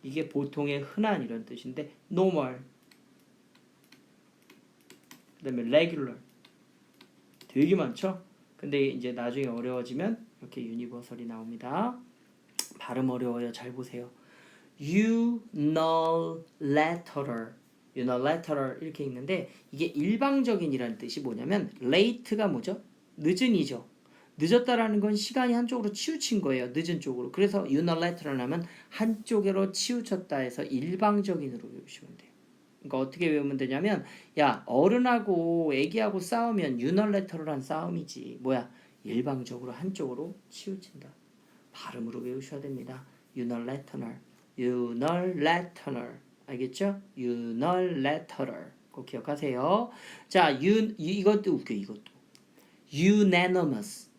S1: 이게 보통의 흔한 이런 뜻인데 normal 그다음에 regular 되게 많죠? 근데 이제 나중에 어려워지면 이렇게 universal이 나옵니다. 발음 어려워요. 잘 보세요. unilateral 이렇게 읽는데 이게 일방적인이라는 뜻이 뭐냐면 late가 뭐죠? 늦은이죠. 늦었다라는 건 시간이 한쪽으로 치우친 거예요. 늦은 쪽으로. 그래서 unilateral 하면 한쪽으로 치우쳤다 해서 일방적인으로 외우시면 돼요. 그러니까 어떻게 외우면 되냐면 야 어른하고 애기하고 싸우면 unilateral한 싸움이지. 뭐야? 일방적으로 한쪽으로 치우친다. 발음으로 외우셔야 됩니다. unilateral 알겠죠? unilateral 꼭 기억하세요. 자, 이것도 웃겨 이것도. unanimous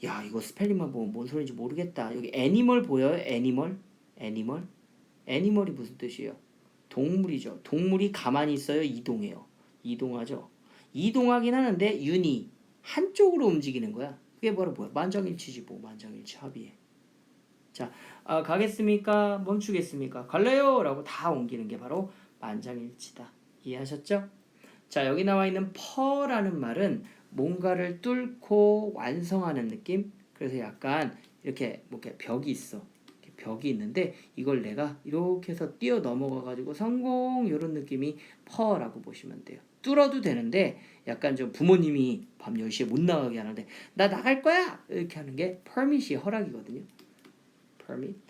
S1: 야 이거 스펠링만 보면 뭔 소리인지 모르겠다. 여기 애니멀 보여요? 애니멀이 무슨 뜻이에요? 동물이죠. 동물이 가만히 있어요? 이동해요? 이동하죠. 이동하긴 하는데 유니 한쪽으로 움직이는 거야. 그게 바로 뭐야? 만장일치지 뭐. 만장일치 합의해. 자, 가겠습니까? 멈추겠습니까? 갈래요? 라고 다 옮기는 게 바로 만장일치다. 이해하셨죠? 자, 여기 나와 있는 퍼라는 말은 뭔가를 뚫고 완성하는 느낌? 그래서 약간 이렇게 뭐 이렇게 벽이 있어. 이렇게 벽이 있는데 이걸 내가 이렇게 해서 뛰어 넘어가 가지고 성공 이런 느낌이 퍼라고 보시면 돼요. 뚫어도 되는데 약간 좀 부모님이 밤 10시에 못 나가게 하는데 나 나갈 거야! 이렇게 하는 게 permit이 허락이거든요. permit.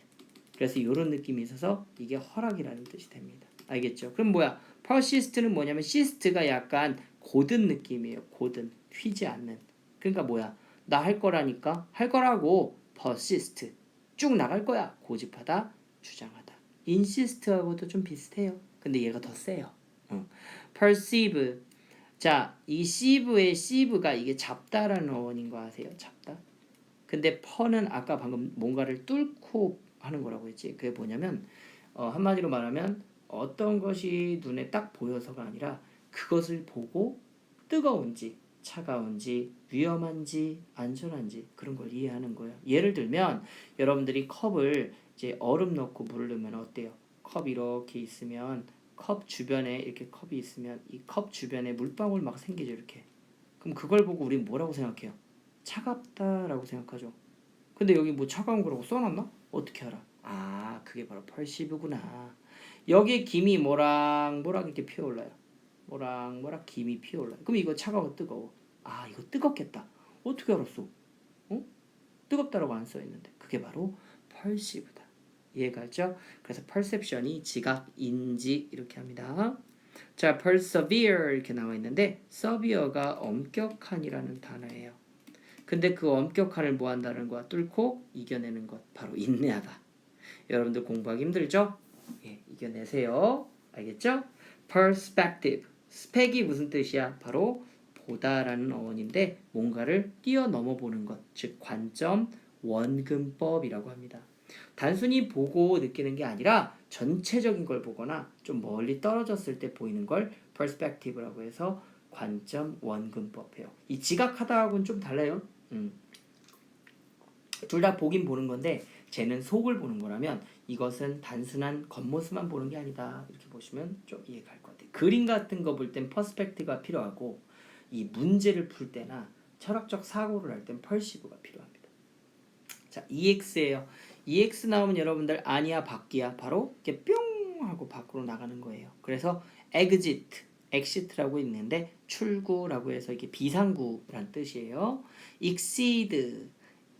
S1: 그래서 이런 느낌이 있어서 이게 허락이라는 뜻이 됩니다. 알겠죠? 그럼 뭐야? persist는 뭐냐면 시스트가 약간 고든 느낌이에요. 고든 휘지 않는. 그러니까 뭐야? 나 할 거라니까 할 거라고 persist 쭉 나갈 거야. 고집하다, 주장하다. insist하고도 좀 비슷해요. 근데 얘가 더 세요. perceive. 자, 이 sieve의 sieve가 이게 잡다라는 어원인 거 아세요? 잡다. 근데 퍼는 아까 방금 뭔가를 뚫고 하는 거라고 했지. 그게 뭐냐면 한마디로 말하면 어떤 것이 눈에 딱 보여서가 아니라 그것을 보고 뜨거운지 차가운지 위험한지 안전한지 그런 걸 이해하는 거예요. 예를 들면 여러분들이 컵을 이제 얼음 넣고 물을 넣으면 어때요? 컵 이렇게 있으면 컵 주변에 이렇게 컵이 있으면 이 컵 주변에 물방울 막 생기죠 이렇게. 그럼 그걸 보고 우리는 뭐라고 생각해요? 차갑다라고 생각하죠. 근데 여기 뭐 차가운 거라고 써놨나? 어떻게 알아? 아, 그게 바로 펄시브구나. 여기에 김이 모락모락 이렇게 피어올라요. 모락모락 김이 피어올라요. 그럼 이거 차가워 뜨거워? 아, 이거 뜨겁겠다. 어떻게 알았어? 어? 뜨겁다라고 안 써있는데 그게 바로 펄시브다. 이해가 죠? 그래서 perception이 지각, 인지 이렇게 합니다. 자, persevere 이렇게 나와 있는데 severe가 엄격한이라는 단어예요. 근데 그 엄격한을 뭐 한다는 거야? 뚫고 이겨내는 것. 바로 인내하다. 여러분들 공부하기 힘들죠? 예, 이겨내세요. 알겠죠? perspective. 스펙이 무슨 뜻이야? 바로 보다라는 어원인데 뭔가를 뛰어넘어 보는 것. 즉 관점, 원근법이라고 합니다. 단순히 보고 느끼는 게 아니라 전체적인 걸 보거나 좀 멀리 떨어졌을 때 보이는 걸 perspective라고 해서 관점, 원근법이에요. 이 지각하다하고는 좀 달라요. 둘 다 보긴 보는 건데 쟤는 속을 보는 거라면 이것은 단순한 겉모습만 보는 게 아니다. 이렇게 보시면 좀 이해가 갈 것 같아요. 그림 같은 거 볼 땐 퍼스펙티브가 필요하고 이 문제를 풀 때나 철학적 사고를 할 땐 펄시브가 필요합니다. 자, EX예요. EX 나오면 여러분들 아니야 밖이야 바로 이렇게 뿅 하고 밖으로 나가는 거예요. 그래서 exit, exit라고 있는데 출구라고 해서 이게 비상구란 뜻이에요. exceed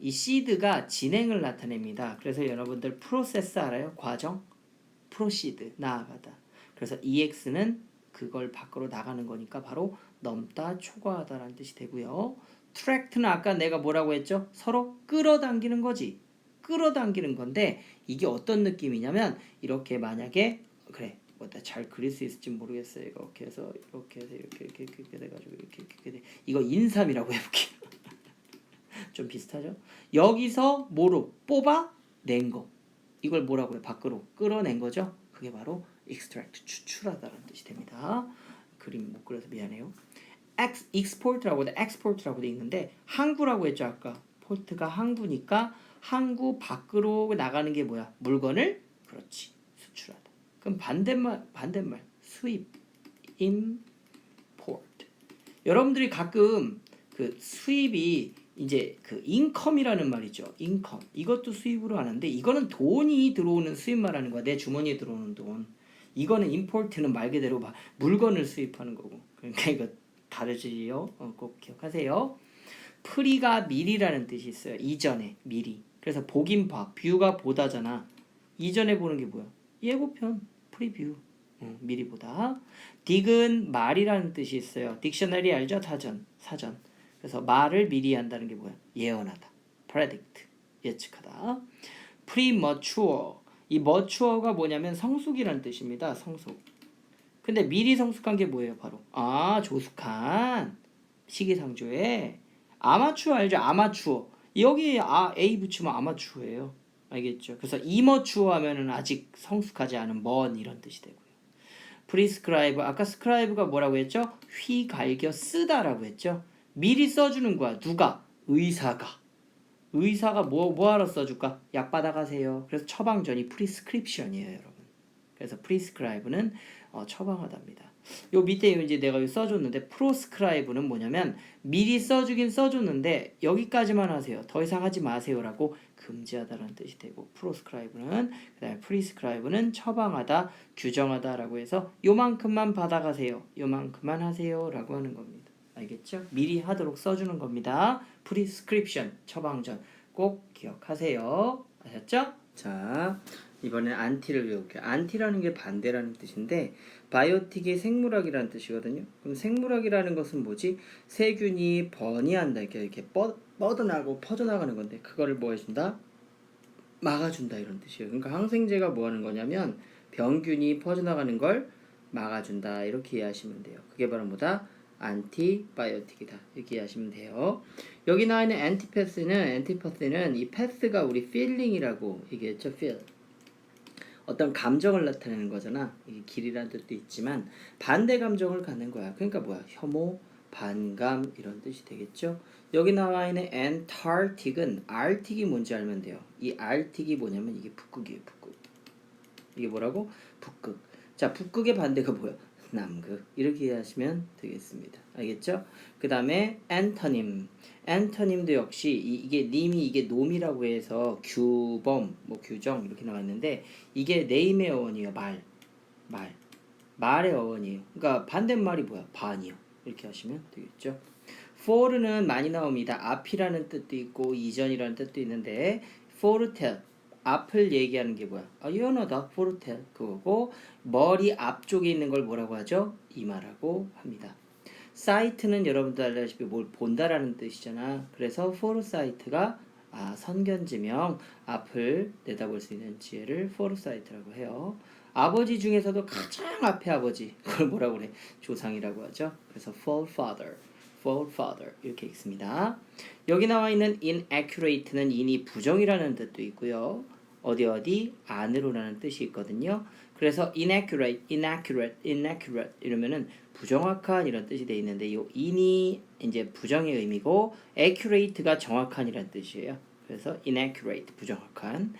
S1: 이 seed가 진행을 나타냅니다. 그래서 여러분들 프로세스 알아요? 과정? proceed 나아가다. 그래서 ex는 그걸 밖으로 나가는 거니까 바로 넘다, 초과하다라는 뜻이 되고요. 트랙트는 아까 내가 뭐라고 했죠? 서로 끌어당기는 거지. 끌어당기는 건데 이게 어떤 느낌이냐면 이렇게 만약에 그래 뭐다 잘 그릴 수 있을지 모르겠어요. 이렇게 해서 이렇게 돼가지고 이렇게 돼. 이거 인삼이라고 해볼게요. 좀 비슷하죠? 여기서 뭐로 뽑아낸 거 이걸 뭐라고 해요? 밖으로 끌어낸 거죠? 그게 바로 extract, 추출하다라는 뜻이 됩니다. 그림 못 그려서 미안해요. export라고 돼, export라고 돼 있는데 항구라고 했죠 아까. 포트가 항구니까 항구 밖으로 나가는 게 뭐야? 물건을 그렇지 수출하다. 그럼 반대말 수입, import. 여러분들이 가끔 그 수입이 이제 그 인컴이라는 말이죠. 인컴. 이것도 수입으로 하는데 이거는 돈이 들어오는 수입 말하는 거야. 내 주머니에 들어오는 돈. 이거는 임포트는 말 그대로 물건을 수입하는 거고. 그러니까 이거 다르지요. 꼭 기억하세요. 프리가 미리라는 뜻이 있어요. 이전에 미리. 그래서 보긴 봐. 뷰가 보다잖아. 이전에 보는 게 뭐야? 예고편. 프리뷰. 미리 보다. 딕은 말이라는 뜻이 있어요. 딕셔너리 알죠? 사전. 그래서 말을 미리 한다는 게 뭐야? 예언하다. predict. 예측하다. premature. 이 mature가 뭐냐면 성숙이라는 뜻입니다. 성숙. 근데 미리 성숙한 게 뭐예요? 바로 조숙한 시기상조에 아마추어 알죠? 아마추어. 여기 A 붙이면 아마추어예요. 알겠죠? 그래서 이머추어 하면은 아직 성숙하지 않은 먼 이런 뜻이 되고요. prescribe 아까 scribe가 뭐라고 했죠? 휘갈겨 쓰다라고 했죠? 미리 써주는 거야. 누가? 의사가 뭐하러 써줄까? 약 받아가세요. 그래서 처방전이 prescription이에요, 여러분. 그래서 prescribe는 처방하답니다. 요 밑에 이제 내가 써줬는데 proscribe는 뭐냐면 미리 써주긴 써줬는데 여기까지만 하세요. 더 이상 하지 마세요라고 금지하다라는 뜻이 되고 proscribe는 그다음에 prescribe는 처방하다, 규정하다라고 해서 요만큼만 받아가세요. 요만큼만 하세요라고 하는 겁니다. 알겠죠? 미리 하도록 써주는 겁니다. prescription 처방전 꼭 기억하세요. 아셨죠? 자, 이번엔 안티를 배울게요. 안티라는 게 반대라는 뜻인데 바이오틱이 생물학이라는 뜻이거든요. 그럼 생물학이라는 것은 뭐지? 세균이 번이한다 이렇게 뻗어나가고 퍼져나가는 건데 그거를 뭐 해준다? 막아준다 이런 뜻이에요. 그러니까 항생제가 뭐 하는 거냐면 병균이 퍼져나가는 걸 막아준다 이렇게 이해하시면 돼요. 그게 바로 뭐다? 안티바이오틱이다. 이렇게 하시면 돼요. 여기 나와 있는 엔티퍼스는 이 패스가 우리 feeling이라고 얘기했죠. feel. 어떤 감정을 나타내는 거잖아. 이게 길이라는 뜻도 있지만 반대 감정을 갖는 거야. 그러니까 뭐야? 혐오, 반감 이런 뜻이 되겠죠. 여기 나와 있는 Antarctic은 Arctic이 뭔지 알면 돼요. 이 Arctic이 뭐냐면 이게 북극이에요. 북극. 이게 뭐라고? 북극. 자, 북극의 반대가 뭐야? 남극. 이렇게 이해하시면 되겠습니다. 알겠죠? 그 다음에 antonym. antonym도 역시 이게 님이 이게 놈이라고 해서 규범, 뭐 규정 이렇게 나왔는데 이게 name의 어원이에요. 말의 어원이에요. 그러니까 반대말이 뭐야? 반이요. 이렇게 하시면 되겠죠. for는 많이 나옵니다. 앞이라는 뜻도 있고 이전이라는 뜻도 있는데 foretell 앞을 얘기하는 게 뭐야? 연어다 foretell 그거고 머리 앞쪽에 있는 걸 뭐라고 하죠? 이마라고 합니다. sight는 여러분도 알다시피 뭘 본다라는 뜻이잖아. 그래서 foresight가 선견지명 앞을 내다볼 수 있는 지혜를 foresight라고 해요. 아버지 중에서도 가장 앞에 아버지 그걸 뭐라고 그래? 조상이라고 하죠. 그래서 forefather 이렇게 읽습니다. 여기 나와 있는 inaccurate는 in이 부정이라는 뜻도 있고요. 어디 안으로라는 뜻이 있거든요. 그래서 inaccurate 이러면은 부정확한 이런 뜻이 돼 있는데 이 in이 이제 부정의 의미고 accurate가 정확한 이란 뜻이에요. 그래서 inaccurate 부정확한.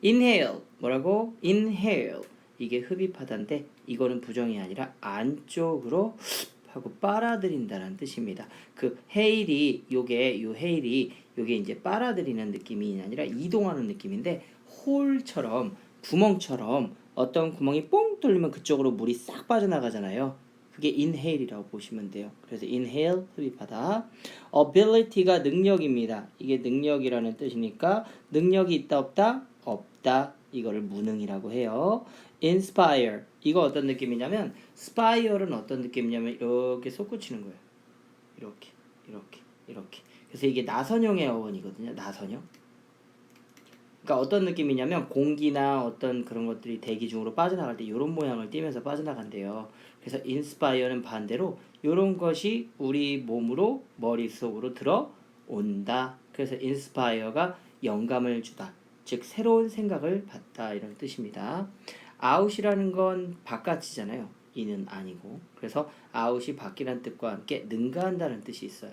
S1: inhale 뭐라고? inhale 이게 흡입하다인데 이거는 부정이 아니라 안쪽으로 하고 빨아들인다는 뜻입니다. 그 헤일이 요게 이제 빨아들이는 느낌이 아니라 이동하는 느낌인데 홀처럼 구멍처럼 어떤 구멍이 뽕 뚫리면 그쪽으로 물이 싹 빠져나가잖아요. 그게 inhale이라고 보시면 돼요. 그래서 inhale 흡입하다. ability가 능력입니다. 이게 능력이라는 뜻이니까 능력이 있다 없다? 없다. 이거를 무능이라고 해요. inspire 이거 어떤 느낌이냐면 spire는 어떤 느낌이냐면 이렇게 솟구치는 거예요. 이렇게. 그래서 이게 나선형의 어원이거든요. 나선형. 그러니까 어떤 느낌이냐면 공기나 어떤 그런 것들이 대기 중으로 빠져나갈 때 이런 모양을 띠면서 빠져나간대요. 그래서 inspire는 반대로 이런 것이 우리 몸으로 머릿속으로 들어온다. 그래서 inspire가 영감을 주다. 즉 새로운 생각을 받다 이런 뜻입니다. out이라는 건 바깥이잖아요. 이는 아니고. 그래서 out이 밖이라는 뜻과 함께 능가한다는 뜻이 있어요.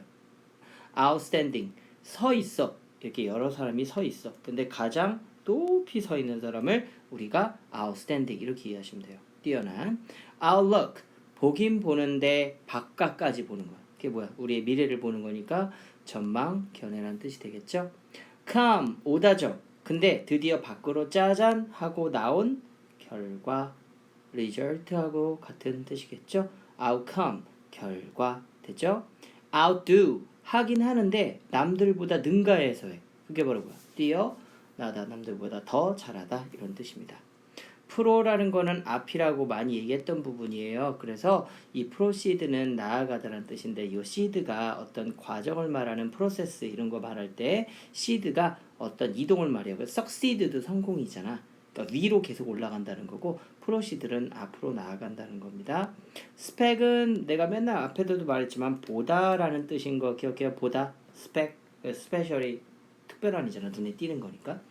S1: outstanding 서 있어. 이렇게 여러 사람이 서 있어. 근데 가장 높이 서 있는 사람을 우리가 outstanding 이렇게 이해하시면 돼요. 뛰어난. outlook 보긴 보는데 바깥까지 보는 거야. 그게 뭐야? 우리의 미래를 보는 거니까 전망, 견해라는 뜻이 되겠죠. come 오다죠. 근데 드디어 밖으로 짜잔 하고 나온 결과 result하고 같은 뜻이겠죠. outcome 결과 되죠. outdo 하긴 하는데 남들보다 능가해서 해. 그게 바로 뭐야? 뛰어나다 남들보다 더 잘하다 이런 뜻입니다. 프로라는 거는 앞이라고 많이 얘기했던 부분이에요. 그래서 이 proceed는 나아가다라는 뜻인데 이 seed가 어떤 과정을 말하는 프로세스 이런 거 말할 때 seed가 어떤 이동을 말해요. succeed도 성공이잖아. 그러니까 위로 계속 올라간다는 거고 proceed는 앞으로 나아간다는 겁니다. spec은 내가 맨날 앞에서도 말했지만 보다라는 뜻인 거 기억해요. 보다 spec, specially 특별한이잖아. 눈에 띄는 거니까.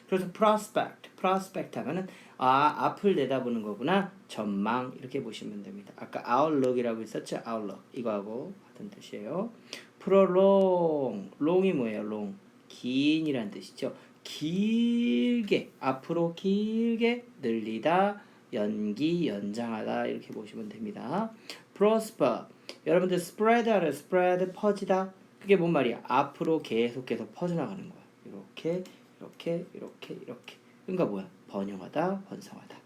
S1: 그래서 prospect 하면은 앞을 내다보는 거구나. 전망 이렇게 보시면 됩니다. 아까 outlook이라고 했었죠. outlook 이거하고 같은 뜻이에요. prolong long이 뭐예요? long 긴이라는 뜻이죠. 길게 앞으로 길게 늘리다 연장하다 이렇게 보시면 됩니다. prosper 여러분들 spread 알아요? spread 퍼지다 그게 뭔 말이야? 앞으로 계속 퍼져나가는 거야. 이렇게 그러니까 뭐야? 번영하다 번성하다.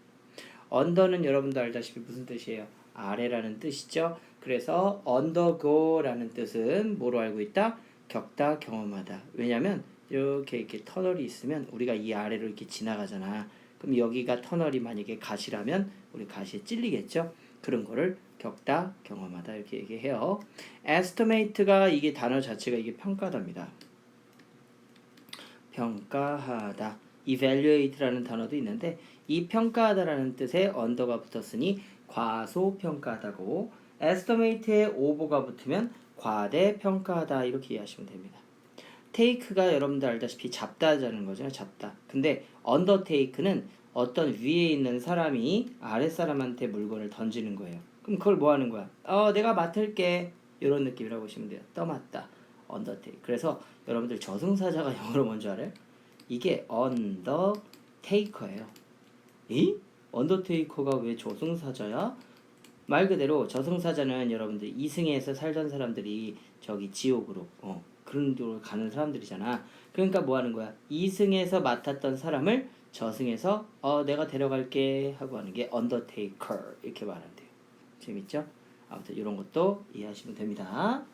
S1: under는 여러분도 알다시피 무슨 뜻이에요? 아래라는 뜻이죠. 그래서 undergo라는 뜻은 뭐로 알고 있다? 겪다 경험하다. 왜냐면 이렇게 터널이 있으면 우리가 이 아래로 이렇게 지나가잖아. 그럼 여기가 터널이 만약에 가시라면 우리 가시에 찔리겠죠. 그런 거를 겪다 경험하다 이렇게 얘기해요. estimate가 이게 단어 자체가 이게 평가답니다. 평가하다. evaluate라는 단어도 있는데 이 평가하다라는 뜻에 언더가 붙었으니 과소평가하다고 estimate에 over가 붙으면 과대평가하다 이렇게 이해하시면 됩니다. take가 여러분들 알다시피 잡다자는 거잖아요. 잡다. 근데 undertake는 어떤 위에 있는 사람이 아랫사람한테 물건을 던지는 거예요. 그럼 그걸 뭐 하는 거야? 내가 맡을게. 이런 느낌이라고 보시면 돼요. 떠맡다. undertake. 그래서 여러분들 저승사자가 영어로 뭔지 알아요? 이게 undertaker예요. 이? 언더테이커가 왜 저승사자야? 말 그대로 저승사자는 여러분들 이승에서 살던 사람들이 저기 지옥으로 그런 데로 가는 사람들이잖아. 그러니까 뭐 하는 거야? 이승에서 맡았던 사람을 저승에서 내가 데려갈게 하고 하는 게 언더테이커 이렇게 말한대요. 재밌죠? 아무튼 이런 것도 이해하시면 됩니다.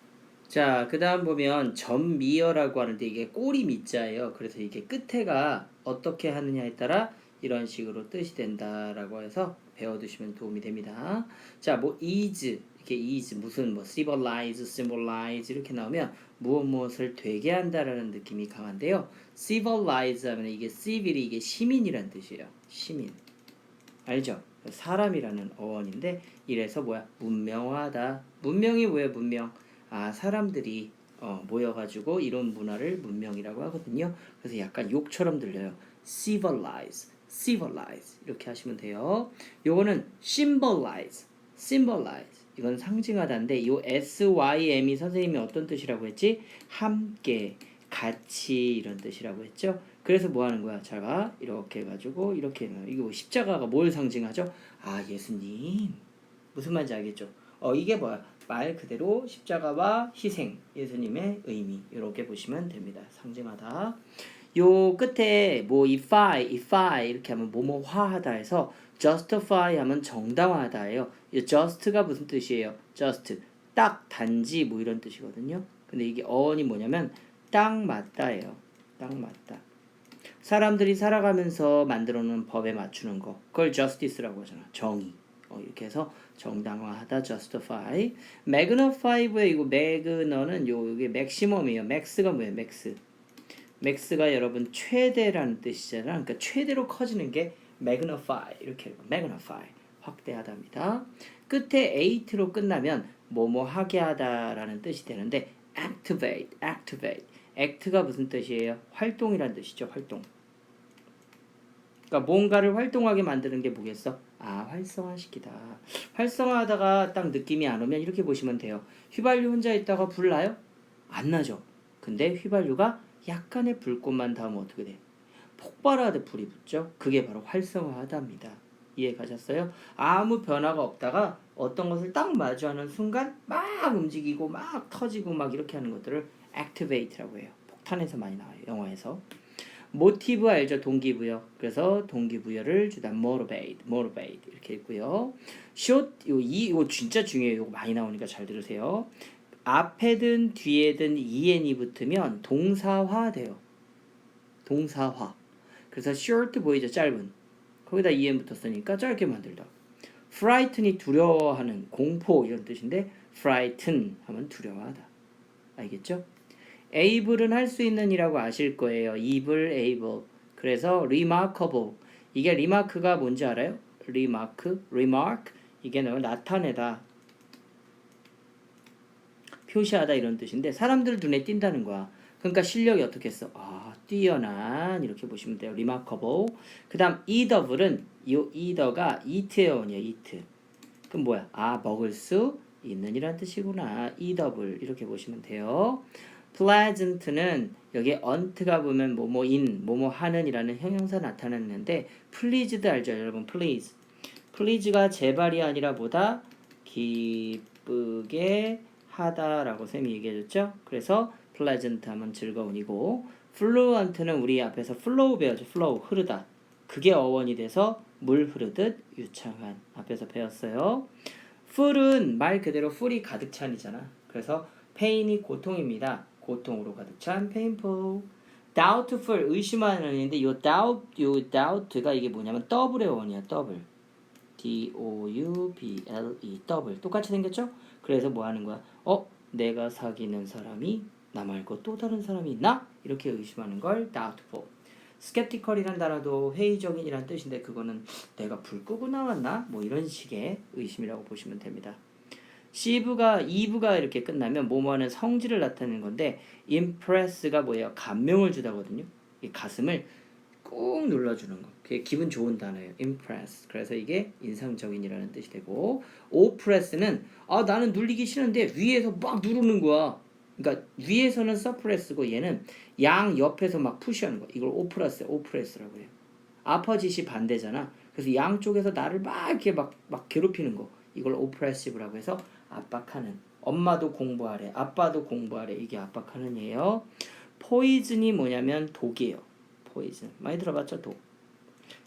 S1: 자, 그 다음 보면 전미어라고 하는데 이게 꼬리 밑자예요. 그래서 이게 끝에가 어떻게 하느냐에 따라 이런 식으로 뜻이 된다라고 해서 배워두시면 도움이 됩니다. 자, 뭐 is 이렇게 is 무슨 뭐 civilize, symbolize 이렇게 나오면 무엇을 되게 한다라는 느낌이 강한데요. civilize 하면 이게 civil이 이게 시민이란 뜻이에요. 시민. 알죠? 사람이라는 어원인데 이래서 뭐야? 문명화하다. 문명이 왜 문명? 사람들이 모여가지고 이런 문화를 문명이라고 하거든요. 그래서 약간 욕처럼 들려요. civilize, civilize 이렇게 하시면 돼요. 요거는 symbolize, symbolize 이건 상징하다인데 요 SYM이 선생님이 어떤 뜻이라고 했지? 함께, 같이 이런 뜻이라고 했죠. 그래서 뭐 하는 거야? 잘 봐. 이렇게 해가지고 이렇게 이거 십자가가 뭘 상징하죠? 예수님. 무슨 말인지 알겠죠? 이게 뭐야? 말 그대로 십자가와 희생, 예수님의 의미 이렇게 보시면 됩니다. 상징하다. 요 끝에 뭐 if I 이렇게 하면 뭐뭐화하다 해서 justify 하면 정당화하다예요. 이 just가 무슨 뜻이에요? just 딱 단지 뭐 이런 뜻이거든요. 근데 이게 어원이 뭐냐면 딱 맞다예요. 딱 맞다. 사람들이 살아가면서 만들어 놓은 법에 맞추는 거. 그걸 justice라고 하잖아. 정의. 이렇게 해서 정당화하다 justify. magnify의 이거 mag너는 요게 maximum이에요. max가 뭐예요? max가 여러분 최대라는 뜻이잖아. 그러니까 최대로 커지는 게 magnify 이렇게 magnify 확대하다입니다. 끝에 ate로 끝나면 뭐뭐 하게 하다라는 뜻이 되는데 activate. act가 무슨 뜻이에요? 활동이란 뜻이죠. 활동. 그러니까 뭔가를 활동하게 만드는 게 뭐겠어? 활성화시키다. 활성화하다가 딱 느낌이 안 오면 이렇게 보시면 돼요. 휘발유 혼자 있다가 불 나요? 안 나죠. 근데 휘발유가 약간의 불꽃만 닿으면 어떻게 돼? 폭발하듯 불이 붙죠. 그게 바로 활성화하다입니다. 이해 가셨어요? 아무 변화가 없다가 어떤 것을 딱 마주하는 순간 막 움직이고 막 터지고 막 이렇게 하는 것들을 activate라고 해요. 폭탄에서 많이 나와요. 영화에서. 모티브 알죠? 동기부여. 그래서 동기부여를 주다 motivate 이렇게 있고요. short 이거 진짜 중요해요. 이거 많이 나오니까 잘 들으세요. 앞에든 뒤에든 en이 붙으면 동사화 돼요. 동사화. 그래서 short 보이죠? 짧은. 거기다 en 붙었으니까 짧게 만들다. frighten이 두려워하는 공포 이런 뜻인데 frighten 하면 두려워하다. 알겠죠? able은 할 수 있는 이라고 아실 거예요. able. 그래서 remarkable. 이게 remark가 뭔지 알아요? remark. 이게 나타내다. 표시하다 이런 뜻인데 사람들 눈에 띈다는 거야. 그러니까 실력이 어떻게 했어? 뛰어난 이렇게 보시면 돼요. remarkable. 그 다음 eatable은 이 eat가 eat의 원이에요. eat. 그럼 뭐야? 먹을 수 있는 이란 뜻이구나. eatable 이렇게 보시면 돼요. pleasant는 여기 unt가 보면 뭐뭐인, 뭐뭐하는 이라는 형용사 나타났는데 pleased 알죠 여러분? please가 제발이 아니라 뭐다? 기쁘게 하다라고 쌤이 얘기해줬죠? 그래서 pleasant 하면 즐거운이고 fluent는 우리 앞에서 flow 배웠죠? flow 흐르다. 그게 어원이 돼서 물 흐르듯 유창한 앞에서 배웠어요. full은 말 그대로 full이 가득 찬이잖아. 그래서 pain이 고통입니다. 고통으로 가득 찬 painful. doubtful 의심하는인데 요 doubt가 이게 뭐냐면 double의 원이야. double. double. double. 똑같이 생겼죠? 그래서 뭐 하는 거야? 내가 사귀는 사람이 나 말고 또 다른 사람이 있나? 이렇게 의심하는 걸 doubtful. skeptical이란 단어도 회의적인이란 뜻인데 그거는 내가 불 끄고 나왔나? 뭐 이런 식의 의심이라고 보시면 됩니다. 이브가 이렇게 끝나면 뭐뭐하는 성질을 나타내는 건데 impress가 뭐예요? 감명을 주다거든요. 이 가슴을 꾹 눌러주는 거. 그게 기분 좋은 단어예요. impress. 그래서 이게 인상적인이라는 뜻이 되고 oppress는 나는 눌리기 싫은데 위에서 막 누르는 거야. 그러니까 위에서는 suppress고 얘는 양 옆에서 막 푸시하는 거. 이걸 oppress라고 해요. 아퍼짓이 반대잖아. 그래서 양쪽에서 나를 막 이렇게 막 괴롭히는 거. 이걸 oppressive라고 해서 압박하는. 엄마도 공부하래. 아빠도 공부하래. 이게 압박하는 예요. poison이 뭐냐면 독이에요. poison. 많이 들어봤죠? 독.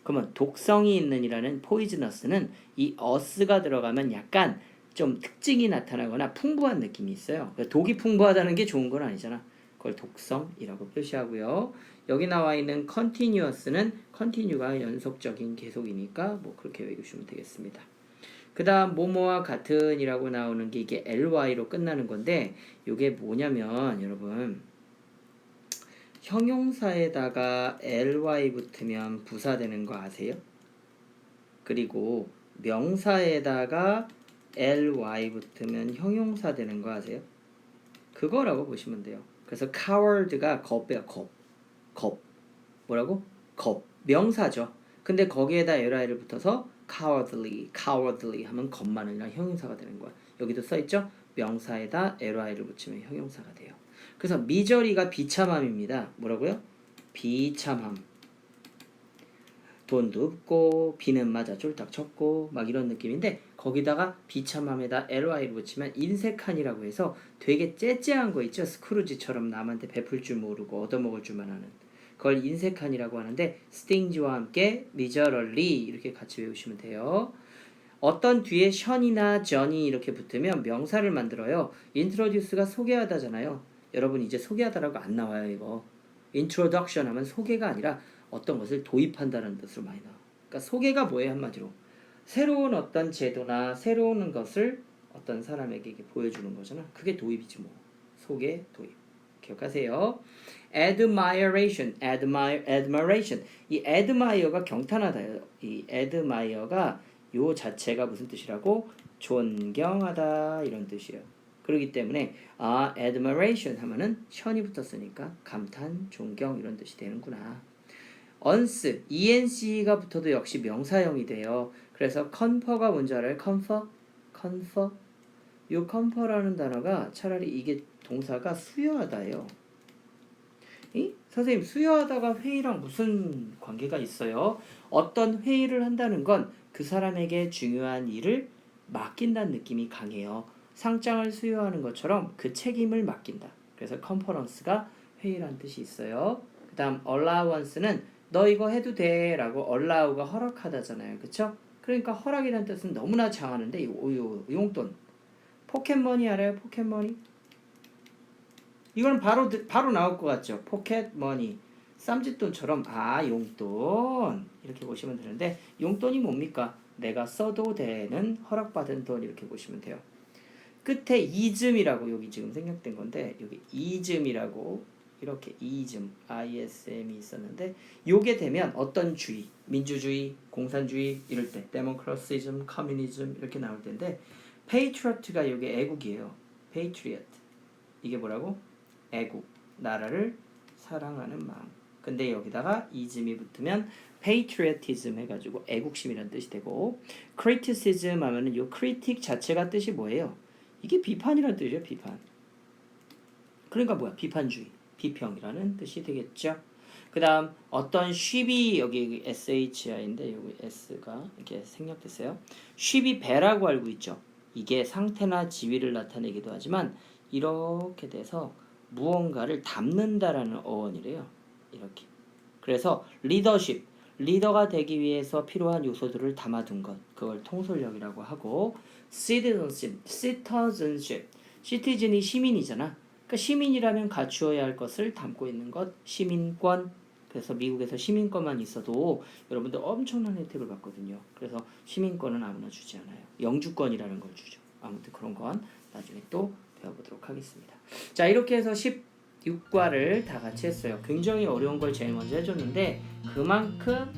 S1: 그러면 독성이 있는 이라는 poisonous는 이 us가 들어가면 약간 좀 특징이 나타나거나 풍부한 느낌이 있어요. 그러니까 독이 풍부하다는 게 좋은 건 아니잖아. 그걸 독성이라고 표시하고요. 여기 나와 있는 continuous는 continue가 연속적인 계속이니까 뭐 그렇게 외우시면 되겠습니다. 그 다음 뭐뭐와 같은 이라고 나오는 게 이게 ly로 끝나는 건데 이게 뭐냐면 여러분 형용사에다가 ly 붙으면 부사되는 거 아세요? 그리고 명사에다가 ly 붙으면 형용사 되는 거 아세요? 그거라고 보시면 돼요. 그래서 coward가 겁이야. 겁. 뭐라고? 겁. 명사죠. 근데 거기에다 ly를 붙어서 cowardly 하면 겁많으니라 형용사가 되는 거야. 여기도 써있죠? 명사에다 ly를 붙이면 형용사가 돼요. 그래서 미저리가 비참함입니다. 뭐라고요? 비참함. 돈도 없고 비는 맞아 쫄딱 쳤고 막 이런 느낌인데 거기다가 비참함에다 ly를 붙이면 인색한이라고 해서 되게 째째한 거 있죠. 스크루지처럼 남한테 베풀 줄 모르고 얻어먹을 줄만 하는 그걸 인색한이라고 하는데 sting와 함께 miserably 이렇게 같이 외우시면 돼요. 어떤 뒤에 션이나 전이 이렇게 붙으면 명사를 만들어요. introduce가 소개하다잖아요. 여러분 이제 소개하다라고 안 나와요. 이거 introduction 하면 소개가 아니라 어떤 것을 도입한다는 뜻으로 많이 나와. 그러니까 소개가 뭐예요? 한마디로 새로운 어떤 제도나 새로운 것을 어떤 사람에게 보여주는 거잖아. 그게 도입이지 뭐. 소개, 도입. 기억하세요. admiration. 이 admire가 경탄하다요. 이 admire가 요 자체가 무슨 뜻이라고? 존경하다 이런 뜻이에요. 그렇기 때문에 admiration 하면은 션이 붙었으니까 감탄, 존경 이런 뜻이 되는구나. once, enc가 붙어도 역시 명사형이 돼요. 그래서 confer가 뭔지 알아요? confer? 요 confer라는 단어가 차라리 이게 동사가 수여하다예요. 선생님 수여하다가 회의랑 무슨 관계가 있어요? 어떤 회의를 한다는 건 그 사람에게 중요한 일을 맡긴다는 느낌이 강해요. 상장을 수여하는 것처럼 그 책임을 맡긴다. 그래서 컨퍼런스가 회의란 뜻이 있어요. 그 다음 allowance는 너 이거 해도 돼 라고 allow가 허락하다잖아요. 그쵸? 그러니까 허락이라는 뜻은 너무나 장하는데 용돈 포켓머니 알아요? 포켓머니? 이건 바로 나올 것 같죠? 포켓머니 쌈짓돈처럼 용돈 이렇게 보시면 되는데 용돈이 뭡니까? 내가 써도 되는 허락받은 돈 이렇게 보시면 돼요. 끝에 이즘이라고 여기 지금 생략된 건데 여기 이즘이라고 이렇게 ISM이 있었는데 요게 되면 어떤 주의, 민주주의, 공산주의 이럴 때 데모크라시즘, 커뮤니즘 이렇게 나올 텐데 patriot가 요게 애국이에요. patriot 이게 뭐라고? 애국, 나라를 사랑하는 마음. 근데 여기다가 이즘이 붙으면 patriotism 해가지고 애국심이라는 뜻이 되고 criticism 하면은 요 critic 자체가 뜻이 뭐예요? 이게 비판이라는 뜻이에요. 비판. 그러니까 뭐야? 비판주의, 비평이라는 뜻이 되겠죠. 그 다음 어떤 쉽이 여기 SHI인데 여기 S가 이렇게 생략됐어요. 쉽이 배라고 알고 있죠. 이게 상태나 지위를 나타내기도 하지만 이렇게 돼서 무언가를 담는다라는 어원이래요. 이렇게. 그래서 리더십, 리더가 되기 위해서 필요한 요소들을 담아둔 것, 그걸 통솔력이라고 하고 citizenship, citizen이 시민이잖아. 그러니까 시민이라면 갖추어야 할 것을 담고 있는 것, 시민권. 그래서 미국에서 시민권만 있어도 여러분들 엄청난 혜택을 받거든요. 그래서 시민권은 아무나 주지 않아요. 영주권이라는 걸 주죠. 아무튼 그런 건 나중에 또 배워보도록 하겠습니다. 자, 이렇게 해서 16과를 다 같이 했어요. 굉장히 어려운 걸 제일 먼저 해줬는데 그만큼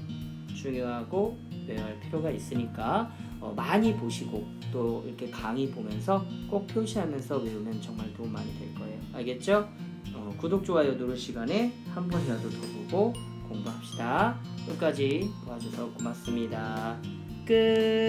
S1: 중요하고 외워야 할 필요가 있으니까 많이 보시고 또 이렇게 강의 보면서 꼭 표시하면서 외우면 정말 도움 많이 될 거예요. 알겠죠? 구독, 좋아요 누를 시간에 한 번이라도 더 보고 공부합시다. 끝까지 봐주셔서 고맙습니다. 끝.